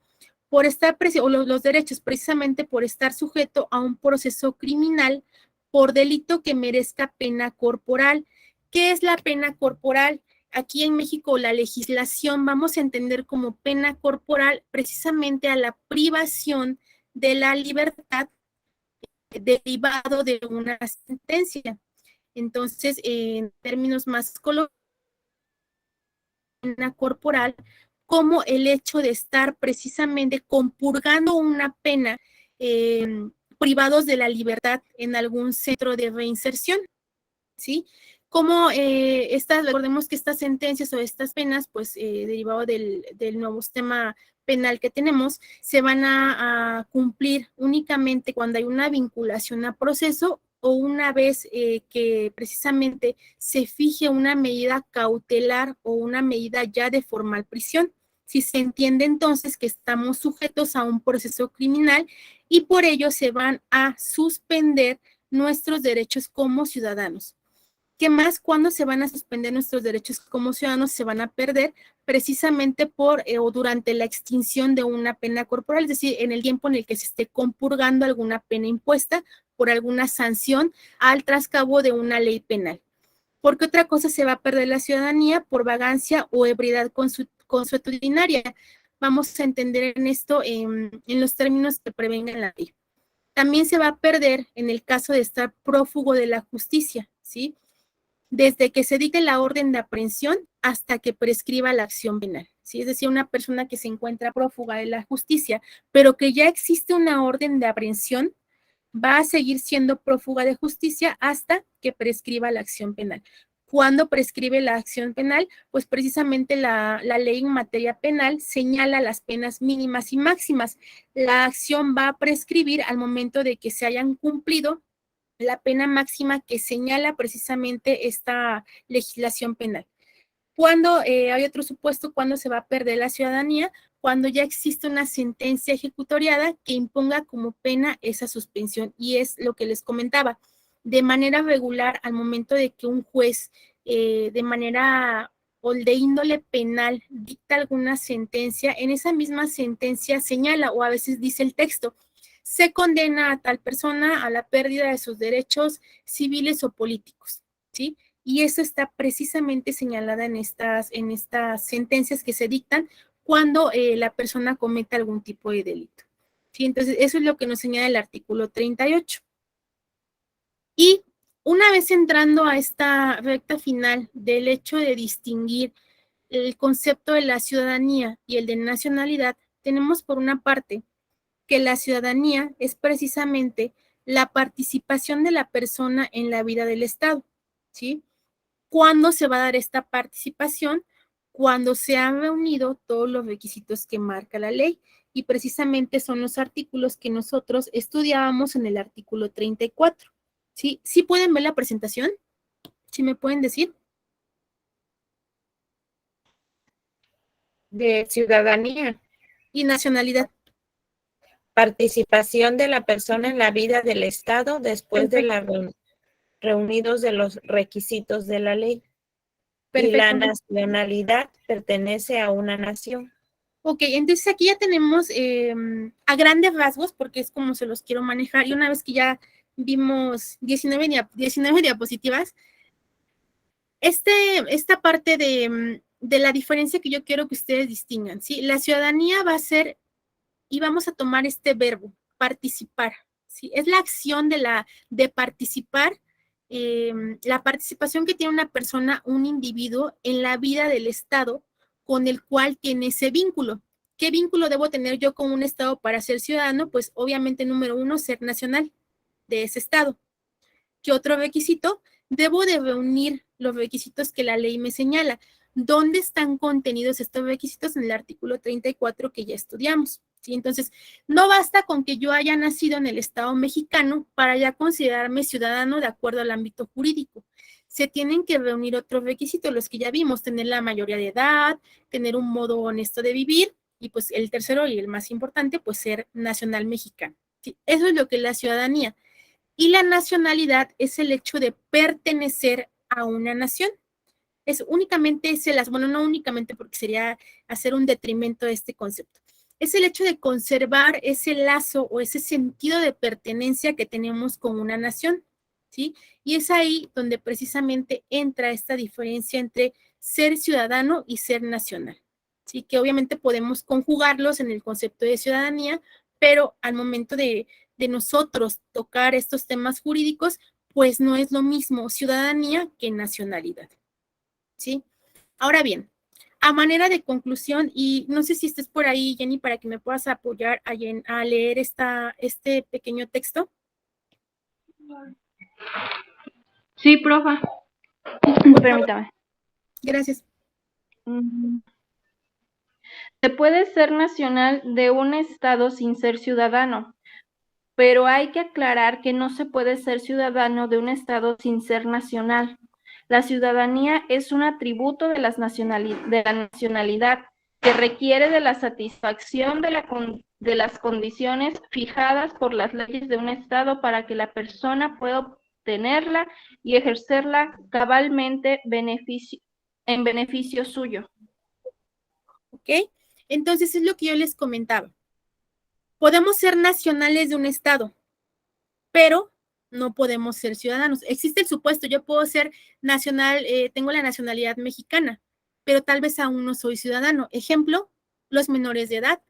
Por estar o los derechos, precisamente por estar sujeto a un proceso criminal por delito que merezca pena corporal. ¿Qué es la pena corporal? Aquí en México la legislación vamos a entender como pena corporal precisamente a la privación de la libertad derivado de una sentencia. Entonces, en términos más coloquiales, pena corporal como el hecho de estar precisamente compurgando una pena privados de la libertad en algún centro de reinserción, ¿sí? Como recordemos que estas sentencias o estas penas, pues derivado del nuevo sistema penal que tenemos se van a cumplir únicamente cuando hay una vinculación a proceso o una vez que precisamente se fije una medida cautelar o una medida ya de formal prisión. Si se entiende entonces que estamos sujetos a un proceso criminal y por ello se van a suspender nuestros derechos como ciudadanos. ¿Qué más? ¿Cuándo se van a suspender nuestros derechos como ciudadanos? Se van a perder precisamente por o durante la extinción de una pena corporal, es decir, en el tiempo en el que se esté compurgando alguna pena impuesta por alguna sanción al trascabo de una ley penal. Porque otra cosa se va a perder la ciudadanía por vagancia o ebriedad consuetudinaria. Vamos a entender en esto en los términos que prevengan la ley. También se va a perder en el caso de estar prófugo de la justicia, ¿sí? Desde que se dicte la orden de aprehensión hasta que prescriba la acción penal, ¿sí? Es decir, una persona que se encuentra prófuga de la justicia, pero que ya existe una orden de aprehensión, va a seguir siendo prófuga de justicia hasta que prescriba la acción penal. ¿Cuándo prescribe la acción penal? Pues precisamente la ley en materia penal señala las penas mínimas y máximas. La acción va a prescribir al momento de que se hayan cumplido la pena máxima que señala precisamente esta legislación penal. Cuando hay otro supuesto, cuando se va a perder la ciudadanía, cuando ya existe una sentencia ejecutoriada que imponga como pena esa suspensión. Y es lo que les comentaba, de manera regular al momento de que un juez de manera o de índole penal dicta alguna sentencia, en esa misma sentencia señala o a veces dice el texto, se condena a tal persona a la pérdida de sus derechos civiles o políticos, ¿sí? Y eso está precisamente señalada en estas sentencias que se dictan cuando la persona cometa algún tipo de delito. ¿Sí? Entonces, eso es lo que nos señala el artículo 38. Y una vez entrando a esta recta final del hecho de distinguir el concepto de la ciudadanía y el de nacionalidad, tenemos por una parte que la ciudadanía es precisamente la participación de la persona en la vida del Estado, ¿sí? ¿Cuándo se va a dar esta participación? Cuando se han reunido todos los requisitos que marca la ley y precisamente son los artículos que nosotros estudiábamos en el artículo 34, ¿sí? ¿Sí pueden ver la presentación? ¿Sí me pueden decir? De ciudadanía. Y nacionalidad. Participación de la persona en la vida del Estado después de la reunidos de los requisitos de la ley. Perfecto. Y la nacionalidad pertenece a una nación. Ok, entonces aquí ya tenemos a grandes rasgos, porque es como se los quiero manejar, y una vez que ya vimos 19 diapositivas, esta parte de la diferencia que yo quiero que ustedes distingan, ¿sí? La ciudadanía va a ser, y vamos a tomar este verbo, participar, ¿sí? Es la acción de participar, la participación que tiene una persona, un individuo, en la vida del Estado con el cual tiene ese vínculo. ¿Qué vínculo debo tener yo con un Estado para ser ciudadano? Pues obviamente, número uno, ser nacional de ese Estado. ¿Qué otro requisito? Debo de reunir los requisitos que la ley me señala. ¿Dónde están contenidos estos requisitos? En el artículo 34 que ya estudiamos, ¿sí? Entonces, no basta con que yo haya nacido en el Estado mexicano para ya considerarme ciudadano de acuerdo al ámbito jurídico. Se tienen que reunir otros requisitos, los que ya vimos, tener la mayoría de edad, tener un modo honesto de vivir, y pues el tercero y el más importante, pues ser nacional mexicano, ¿sí? Eso es lo que es la ciudadanía. Y la nacionalidad es el hecho de pertenecer a una nación. Es únicamente bueno, no únicamente porque sería hacer un detrimento de este concepto. Es el hecho de conservar ese lazo o ese sentido de pertenencia que tenemos con una nación, ¿sí? Y es ahí donde precisamente entra esta diferencia entre ser ciudadano y ser nacional, ¿sí? Que obviamente podemos conjugarlos en el concepto de ciudadanía, pero al momento de nosotros tocar estos temas jurídicos, pues no es lo mismo ciudadanía que nacionalidad, ¿sí? Ahora bien, a manera de conclusión, y no sé si estés por ahí, Jenny, para que me puedas apoyar a leer este pequeño texto. Sí, profa. Permítame. Gracias. Se puede ser nacional de un estado sin ser ciudadano, pero hay que aclarar que no se puede ser ciudadano de un estado sin ser nacional. La ciudadanía es un atributo de la nacionalidad que requiere de la satisfacción de las condiciones fijadas por las leyes de un estado para que la persona pueda obtenerla y ejercerla cabalmente en beneficio suyo. ¿Ok? Entonces es lo que yo les comentaba. Podemos ser nacionales de un estado, pero no podemos ser ciudadanos. Existe el supuesto, yo puedo ser nacional, tengo la nacionalidad mexicana, pero tal vez aún no soy ciudadano. Ejemplo, los menores de edad,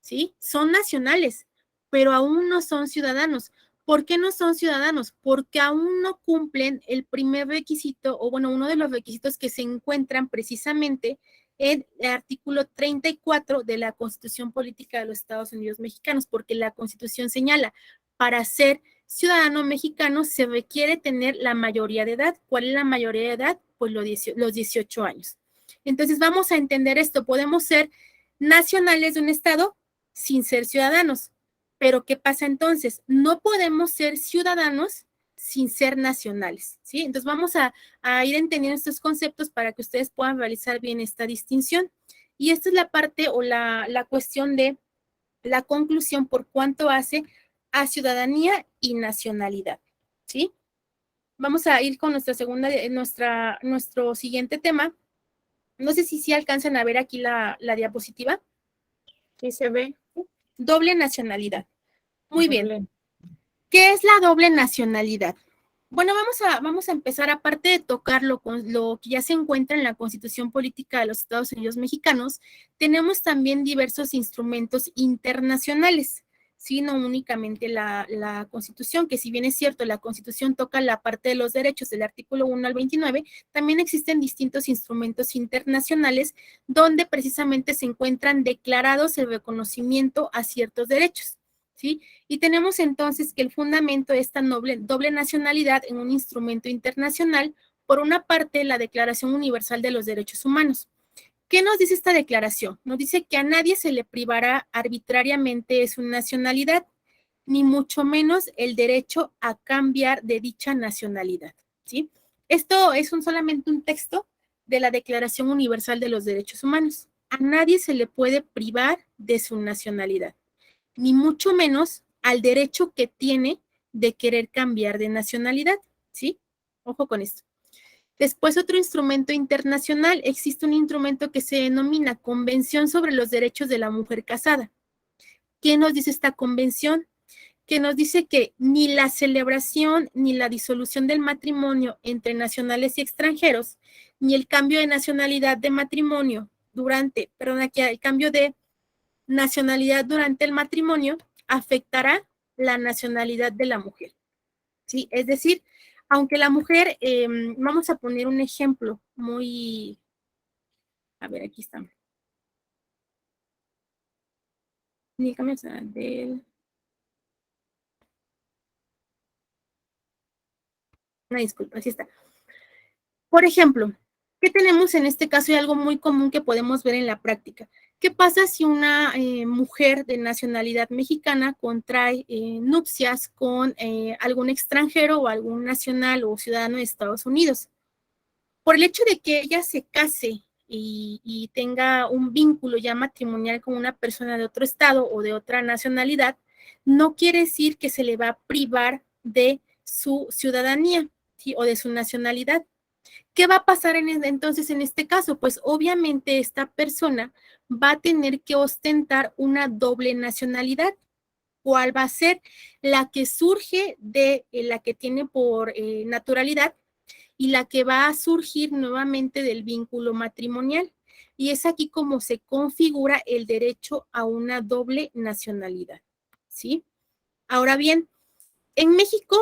¿sí? Son nacionales, pero aún no son ciudadanos. ¿Por qué no son ciudadanos? Porque aún no cumplen el primer requisito, o bueno, uno de los requisitos que se encuentran precisamente en el artículo 34 de la Constitución Política de los Estados Unidos Mexicanos, porque la Constitución señala, para ser ciudadano mexicano se requiere tener la mayoría de edad. ¿Cuál es la mayoría de edad? Pues los 18 años. Entonces vamos a entender esto, podemos ser nacionales de un estado sin ser ciudadanos. Pero ¿qué pasa entonces? No podemos ser ciudadanos sin ser nacionales, ¿sí? Entonces vamos a ir entendiendo estos conceptos para que ustedes puedan realizar bien esta distinción. Y esta es la parte o la cuestión de la conclusión por cuanto hace a ciudadanía y nacionalidad, ¿sí? Vamos a ir con nuestro siguiente tema. No sé si alcanzan a ver aquí la diapositiva. Sí se ve. Doble nacionalidad. Muy bien. ¿Qué es la doble nacionalidad? Bueno, vamos a empezar, aparte de tocarlo con lo que ya se encuentra en la Constitución Política de los Estados Unidos Mexicanos, tenemos también diversos instrumentos internacionales, ¿sí? No únicamente la Constitución, que si bien es cierto, la Constitución toca la parte de los derechos del artículo 1 al 29, también existen distintos instrumentos internacionales donde precisamente se encuentran declarados el reconocimiento a ciertos derechos, ¿sí? Y tenemos entonces que el fundamento de esta doble nacionalidad en un instrumento internacional, por una parte, la Declaración Universal de los Derechos Humanos. ¿Qué nos dice esta declaración? Nos dice que a nadie se le privará arbitrariamente su nacionalidad, ni mucho menos el derecho a cambiar de dicha nacionalidad, ¿sí? Esto es solamente un texto de la Declaración Universal de los Derechos Humanos. A nadie se le puede privar de su nacionalidad, ni mucho menos al derecho que tiene de querer cambiar de nacionalidad, ¿sí? Ojo con esto. Después, otro instrumento internacional, existe un instrumento que se denomina Convención sobre los Derechos de la Mujer Casada. ¿Qué nos dice esta convención? Que nos dice que ni la celebración ni la disolución del matrimonio entre nacionales y extranjeros, ni el cambio de nacionalidad de matrimonio el cambio de nacionalidad durante el matrimonio afectará la nacionalidad de la mujer, ¿sí? Es decir, aunque la mujer, vamos a poner un ejemplo muy, a ver, aquí está. Una disculpa, así está. Por ejemplo, ¿qué tenemos en este caso? Y algo muy común que podemos ver en la práctica. ¿Qué pasa si una mujer de nacionalidad mexicana contrae nupcias con algún extranjero o algún nacional o ciudadano de Estados Unidos? Por el hecho de que ella se case y tenga un vínculo ya matrimonial con una persona de otro estado o de otra nacionalidad, no quiere decir que se le va a privar de su ciudadanía, ¿sí? O de su nacionalidad. ¿Qué va a pasar entonces en este caso? Pues obviamente esta persona va a tener que ostentar una doble nacionalidad. ¿Cuál va a ser? La que surge de la que tiene por naturalidad y la que va a surgir nuevamente del vínculo matrimonial. Y es aquí como se configura el derecho a una doble nacionalidad, ¿sí? Ahora bien, en México,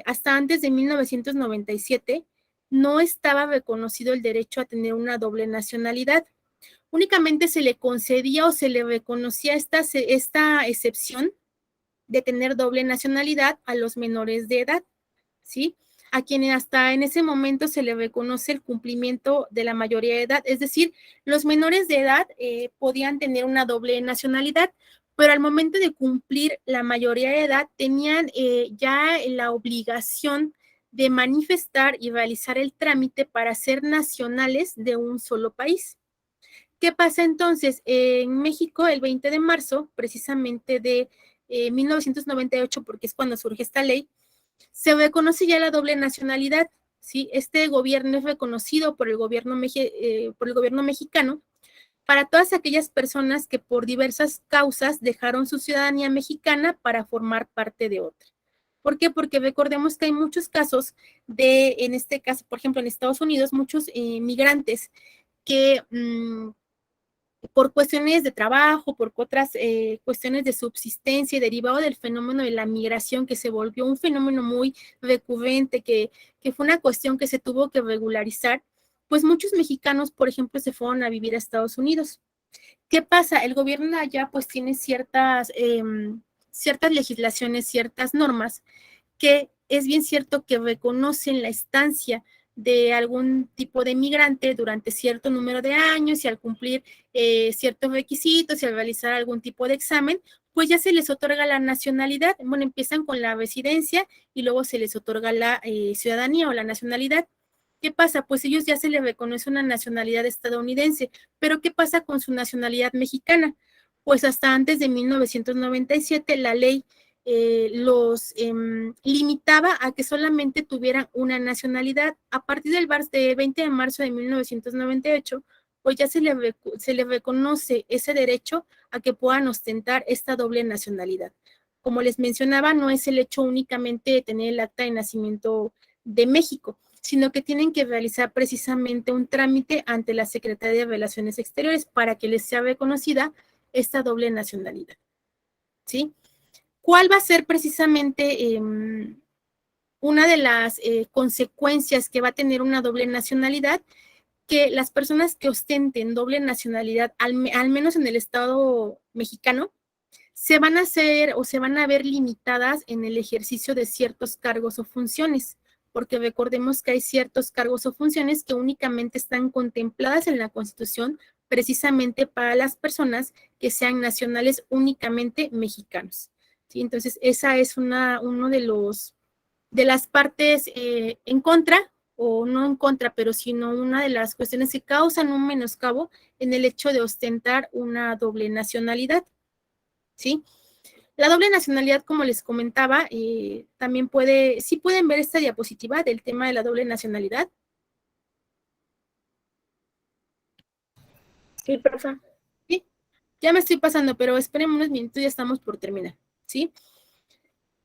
hasta antes de 1997, no estaba reconocido el derecho a tener una doble nacionalidad. Únicamente se le concedía o se le reconocía esta excepción de tener doble nacionalidad a los menores de edad, ¿sí? a quienes hasta en ese momento se le reconoce el cumplimiento de la mayoría de edad, es decir, los menores de edad podían tener una doble nacionalidad, pero al momento de cumplir la mayoría de edad tenían ya la obligación de manifestar y realizar el trámite para ser nacionales de un solo país. ¿Qué pasa entonces? En México, el 20 de marzo, precisamente de 1998, porque es cuando surge esta ley, se reconoce ya la doble nacionalidad, ¿sí? Este gobierno es reconocido por el gobierno mexicano para todas aquellas personas que por diversas causas dejaron su ciudadanía mexicana para formar parte de otra. ¿Por qué? Porque recordemos que hay muchos casos en este caso, por ejemplo, en Estados Unidos, muchos migrantes que por cuestiones de trabajo, por otras cuestiones de subsistencia y derivado del fenómeno de la migración, que se volvió un fenómeno muy recurrente, que fue una cuestión que se tuvo que regularizar, pues muchos mexicanos, por ejemplo, se fueron a vivir a Estados Unidos. ¿Qué pasa? El gobierno allá pues tiene ciertas legislaciones, ciertas normas, que es bien cierto que reconocen la estancia de algún tipo de migrante durante cierto número de años y al cumplir ciertos requisitos y al realizar algún tipo de examen, pues ya se les otorga la nacionalidad. Bueno, empiezan con la residencia y luego se les otorga la ciudadanía o la nacionalidad. ¿Qué pasa? Pues ellos ya se les reconoce una nacionalidad estadounidense, pero ¿qué pasa con su nacionalidad mexicana? Pues hasta antes de 1997 la ley los limitaba a que solamente tuvieran una nacionalidad. A partir del 20 de marzo de 1998, pues ya se le reconoce ese derecho a que puedan ostentar esta doble nacionalidad. Como les mencionaba, no es el hecho únicamente de tener el acta de nacimiento de México, sino que tienen que realizar precisamente un trámite ante la Secretaría de Relaciones Exteriores para que les sea reconocida esta doble nacionalidad, ¿sí? ¿Cuál va a ser precisamente una de las consecuencias que va a tener una doble nacionalidad? Que las personas que ostenten doble nacionalidad, al menos en el Estado mexicano, se van a hacer o se van a ver limitadas en el ejercicio de ciertos cargos o funciones, porque recordemos que hay ciertos cargos o funciones que únicamente están contempladas en la Constitución precisamente para las personas que sean nacionales únicamente mexicanos. ¿Sí? Entonces, esa es uno de las partes en contra, o no en contra, pero sino una de las cuestiones que causan un menoscabo en el hecho de ostentar una doble nacionalidad, ¿sí? La doble nacionalidad, como les comentaba, también sí pueden ver esta diapositiva del tema de la doble nacionalidad. Sí, profe. Sí, ya me estoy pasando, pero esperen unos minutos, ya estamos por terminar, ¿sí?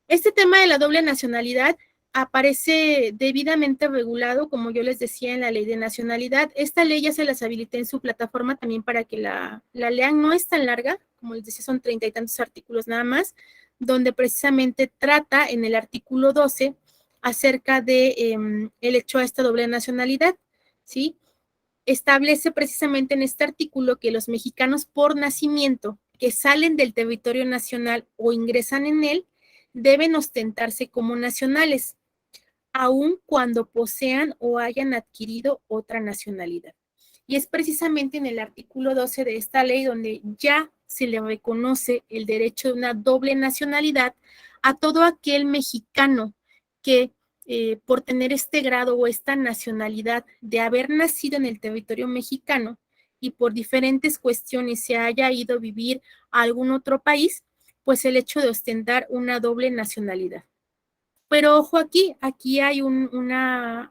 Este tema de la doble nacionalidad aparece debidamente regulado, como yo les decía, en la ley de nacionalidad. Esta ley ya se las habilité en su plataforma también para que la lean. No es tan larga, como les decía, son 30 y tantos artículos nada más, donde precisamente trata en el artículo 12 acerca de el hecho a esta doble nacionalidad, ¿sí? Establece precisamente en este artículo que los mexicanos por nacimiento que salen del territorio nacional o ingresan en él deben ostentarse como nacionales, aun cuando posean o hayan adquirido otra nacionalidad. Y es precisamente en el artículo 12 de esta ley donde ya se le reconoce el derecho de una doble nacionalidad a todo aquel mexicano que por tener este grado o esta nacionalidad de haber nacido en el territorio mexicano y por diferentes cuestiones se haya ido a vivir a algún otro país, pues el hecho de ostentar una doble nacionalidad. Pero ojo aquí hay unas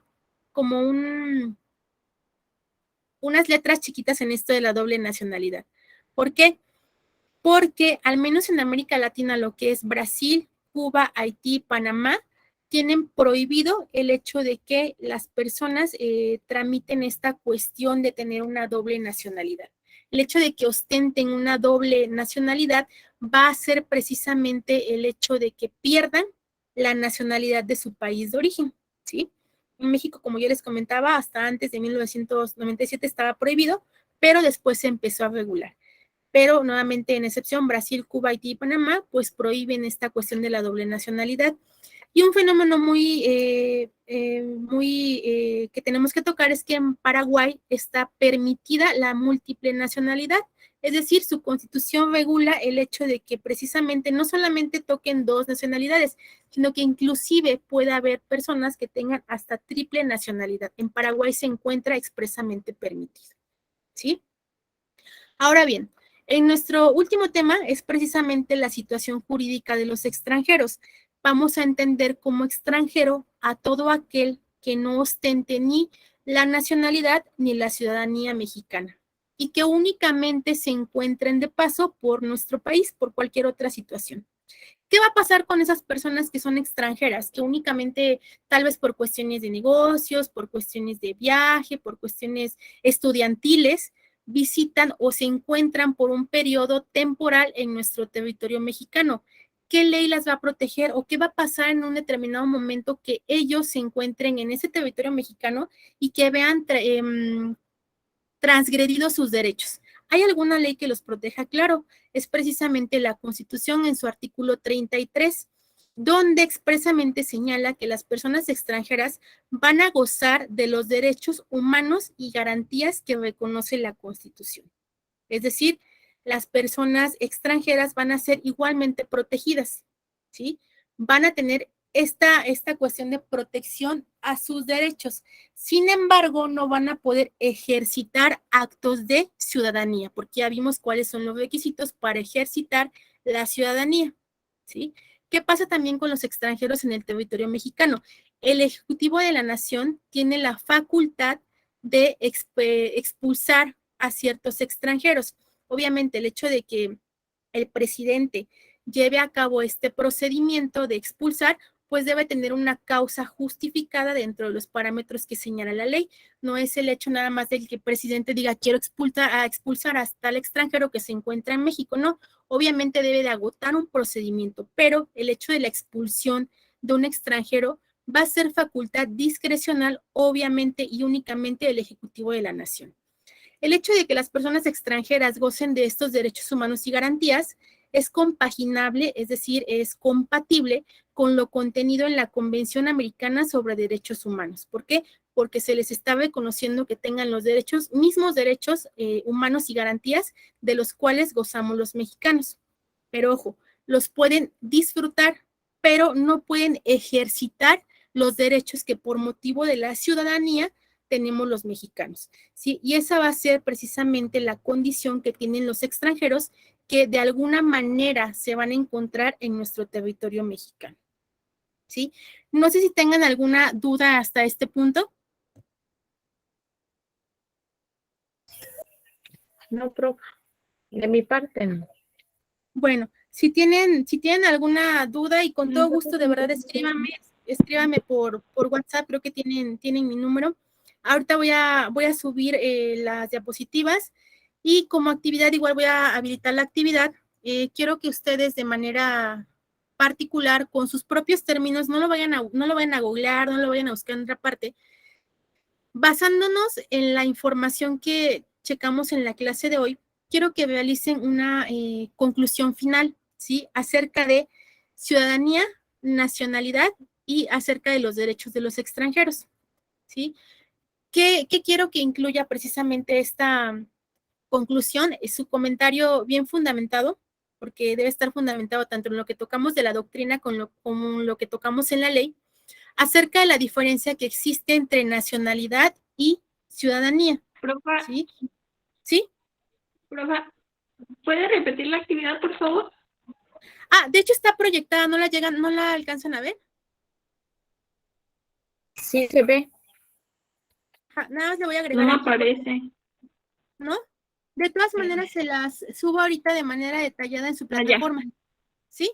letras chiquitas en esto de la doble nacionalidad. ¿Por qué? Porque al menos en América Latina, lo que es Brasil, Cuba, Haití, Panamá, tienen prohibido el hecho de que las personas tramiten esta cuestión de tener una doble nacionalidad. El hecho de que ostenten una doble nacionalidad va a ser precisamente el hecho de que pierdan la nacionalidad de su país de origen, ¿sí? En México, como yo les comentaba, hasta antes de 1997 estaba prohibido, pero después se empezó a regular. Pero nuevamente en excepción, Brasil, Cuba, Haití y Panamá, pues prohíben esta cuestión de la doble nacionalidad. Y un fenómeno que tenemos que tocar es que en Paraguay está permitida la múltiple nacionalidad, es decir, su constitución regula el hecho de que precisamente no solamente toquen dos nacionalidades, sino que inclusive puede haber personas que tengan hasta triple nacionalidad. En Paraguay se encuentra expresamente permitido, ¿sí? Ahora bien, en nuestro último tema es precisamente la situación jurídica de los extranjeros. Vamos a entender como extranjero a todo aquel que no ostente ni la nacionalidad ni la ciudadanía mexicana y que únicamente se encuentren de paso por nuestro país, por cualquier otra situación. ¿Qué va a pasar con esas personas que son extranjeras, que únicamente, tal vez por cuestiones de negocios, por cuestiones de viaje, por cuestiones estudiantiles, visitan o se encuentran por un periodo temporal en nuestro territorio mexicano? ¿Qué ley las va a proteger o qué va a pasar en un determinado momento que ellos se encuentren en ese territorio mexicano y que vean transgredido sus derechos? ¿Hay alguna ley que los proteja? Claro, es precisamente la Constitución en su artículo 33, donde expresamente señala que las personas extranjeras van a gozar de los derechos humanos y garantías que reconoce la Constitución. Es decir, las personas extranjeras van a ser igualmente protegidas, ¿sí? Van a tener esta cuestión de protección a sus derechos. Sin embargo, no van a poder ejercitar actos de ciudadanía, porque ya vimos cuáles son los requisitos para ejercitar la ciudadanía, ¿sí? ¿Qué pasa también con los extranjeros en el territorio mexicano? El Ejecutivo de la Nación tiene la facultad de expulsar a ciertos extranjeros. Obviamente, el hecho de que el presidente lleve a cabo este procedimiento de expulsar, pues debe tener una causa justificada dentro de los parámetros que señala la ley. No es el hecho nada más del que el presidente diga quiero expulsar hasta el extranjero que se encuentra en México, no. Obviamente debe de agotar un procedimiento, pero el hecho de la expulsión de un extranjero va a ser facultad discrecional, obviamente y únicamente del Ejecutivo de la Nación. El hecho de que las personas extranjeras gocen de estos derechos humanos y garantías es compaginable, es decir, es compatible con lo contenido en la Convención Americana sobre Derechos Humanos. ¿Por qué? Porque se les está reconociendo que tengan los mismos derechos humanos y garantías de los cuales gozamos los mexicanos. Pero ojo, los pueden disfrutar, pero no pueden ejercitar los derechos que por motivo de la ciudadanía tenemos los mexicanos, ¿sí? Y esa va a ser precisamente la condición que tienen los extranjeros que de alguna manera se van a encontrar en nuestro territorio mexicano, ¿sí? No sé si tengan alguna duda hasta este punto. No, profe, de mi parte no. Bueno, si tienen alguna duda y con todo gusto, de verdad, escríbame por WhatsApp, creo que tienen mi número. Ahorita voy a subir las diapositivas y como actividad igual voy a habilitar la actividad. Quiero que ustedes de manera particular, con sus propios términos, no lo vayan a googlear, no lo vayan a buscar en otra parte, basándonos en la información que checamos en la clase de hoy, quiero que realicen una conclusión final, ¿sí? Acerca de ciudadanía, nacionalidad y acerca de los derechos de los extranjeros, ¿sí? ¿Qué quiero que incluya precisamente esta conclusión? Es su comentario bien fundamentado, porque debe estar fundamentado tanto en lo que tocamos de la doctrina como en lo que tocamos en la ley, acerca de la diferencia que existe entre nacionalidad y ciudadanía. Profa, ¿Sí? ¿Sí? profa, ¿puede repetir la actividad, por favor? De hecho está proyectada, no la alcanzan a ver. Sí se ve. Nada más le voy a agregar. No aquí, aparece. ¿no? De todas maneras se las subo ahorita de manera detallada en su plataforma. ¿Sí?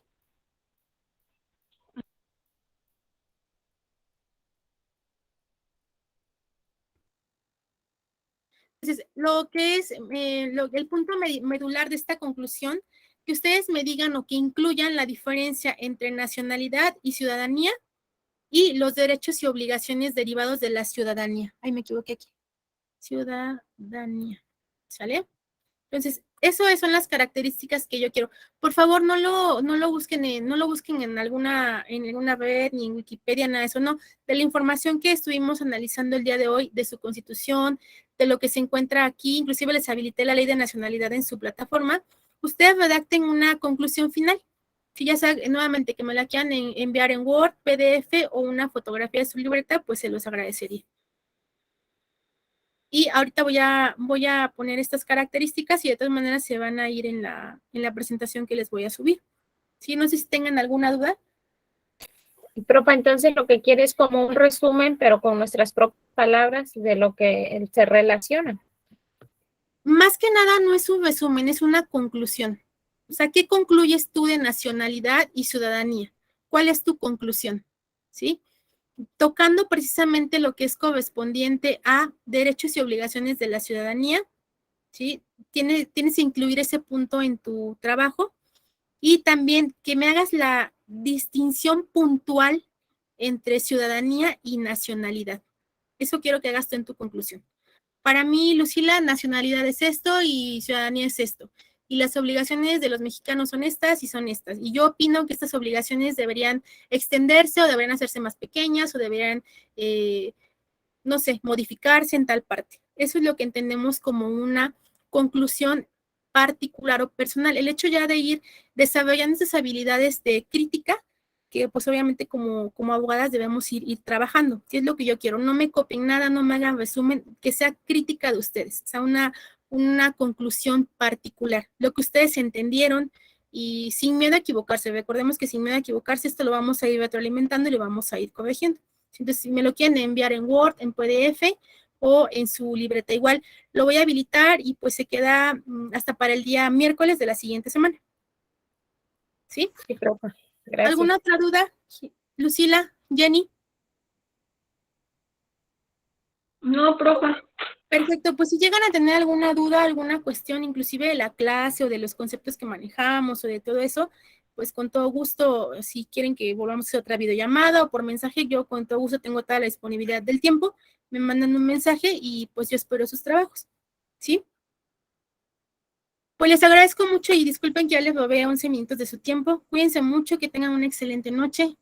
Entonces, lo que es el punto medular de esta conclusión, que ustedes me digan o que incluyan la diferencia entre nacionalidad y ciudadanía y los derechos y obligaciones derivados de la ciudadanía. Ay, me equivoqué aquí. Ciudadanía. ¿Sale? Entonces, eso son las características que yo quiero. Por favor, no lo busquen en alguna red, ni en Wikipedia, nada de eso, no. De la información que estuvimos analizando el día de hoy, de su Constitución, de lo que se encuentra aquí, inclusive les habilité la Ley de Nacionalidad en su plataforma, ustedes redacten una conclusión final. Si ya saben, nuevamente, que me la quieran enviar en Word, PDF o una fotografía de su libreta, pues se los agradecería. Y ahorita voy a poner estas características y de todas maneras se van a ir en la presentación que les voy a subir. ¿Sí? No sé si tengan alguna duda. Profa, entonces lo que quiere es como un resumen, pero con nuestras propias palabras de lo que se relaciona. Más que nada no es un resumen, es una conclusión. O sea, ¿qué concluyes tú de nacionalidad y ciudadanía? ¿Cuál es tu conclusión? ¿Sí? Tocando precisamente lo que es correspondiente a derechos y obligaciones de la ciudadanía, ¿sí? Tienes que incluir ese punto en tu trabajo y también que me hagas la distinción puntual entre ciudadanía y nacionalidad. Eso quiero que hagas tú en tu conclusión. Para mí, Lucila, nacionalidad es esto y ciudadanía es esto. Y las obligaciones de los mexicanos son estas y son estas. Y yo opino que estas obligaciones deberían extenderse o deberían hacerse más pequeñas o deberían, no sé, modificarse en tal parte. Eso es lo que entendemos como una conclusión particular o personal. El hecho ya de ir desarrollando esas habilidades de crítica, que pues obviamente como abogadas debemos ir trabajando, que es lo que yo quiero. No me copien nada, no me hagan resumen, que sea crítica de ustedes, o sea, una conclusión particular, lo que ustedes entendieron y sin miedo a equivocarse. Recordemos que sin miedo a equivocarse esto lo vamos a ir retroalimentando y lo vamos a ir corrigiendo. Entonces, si me lo quieren enviar en Word, en PDF o en su libreta, igual lo voy a habilitar y pues se queda hasta para el día miércoles de la siguiente semana. ¿Sí? Sí, profe. Gracias. ¿Alguna otra duda? Lucila, Jenny. No, profa. Perfecto, pues si llegan a tener alguna duda, alguna cuestión, inclusive de la clase o de los conceptos que manejamos o de todo eso, pues con todo gusto, si quieren que volvamos a hacer otra videollamada o por mensaje, yo con todo gusto tengo toda la disponibilidad del tiempo, me mandan un mensaje y pues yo espero sus trabajos, ¿sí? Pues les agradezco mucho y disculpen que ya les robé 11 minutos de su tiempo. Cuídense mucho, que tengan una excelente noche,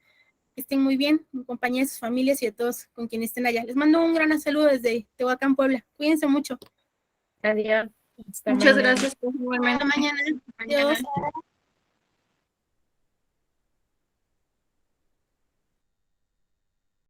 que estén muy bien, en compañía de sus familias y de todos con quienes estén allá. Les mando un gran saludo desde Tehuacán, Puebla. Cuídense mucho. Adiós. Muchas gracias, profe. Hasta mañana. Adiós.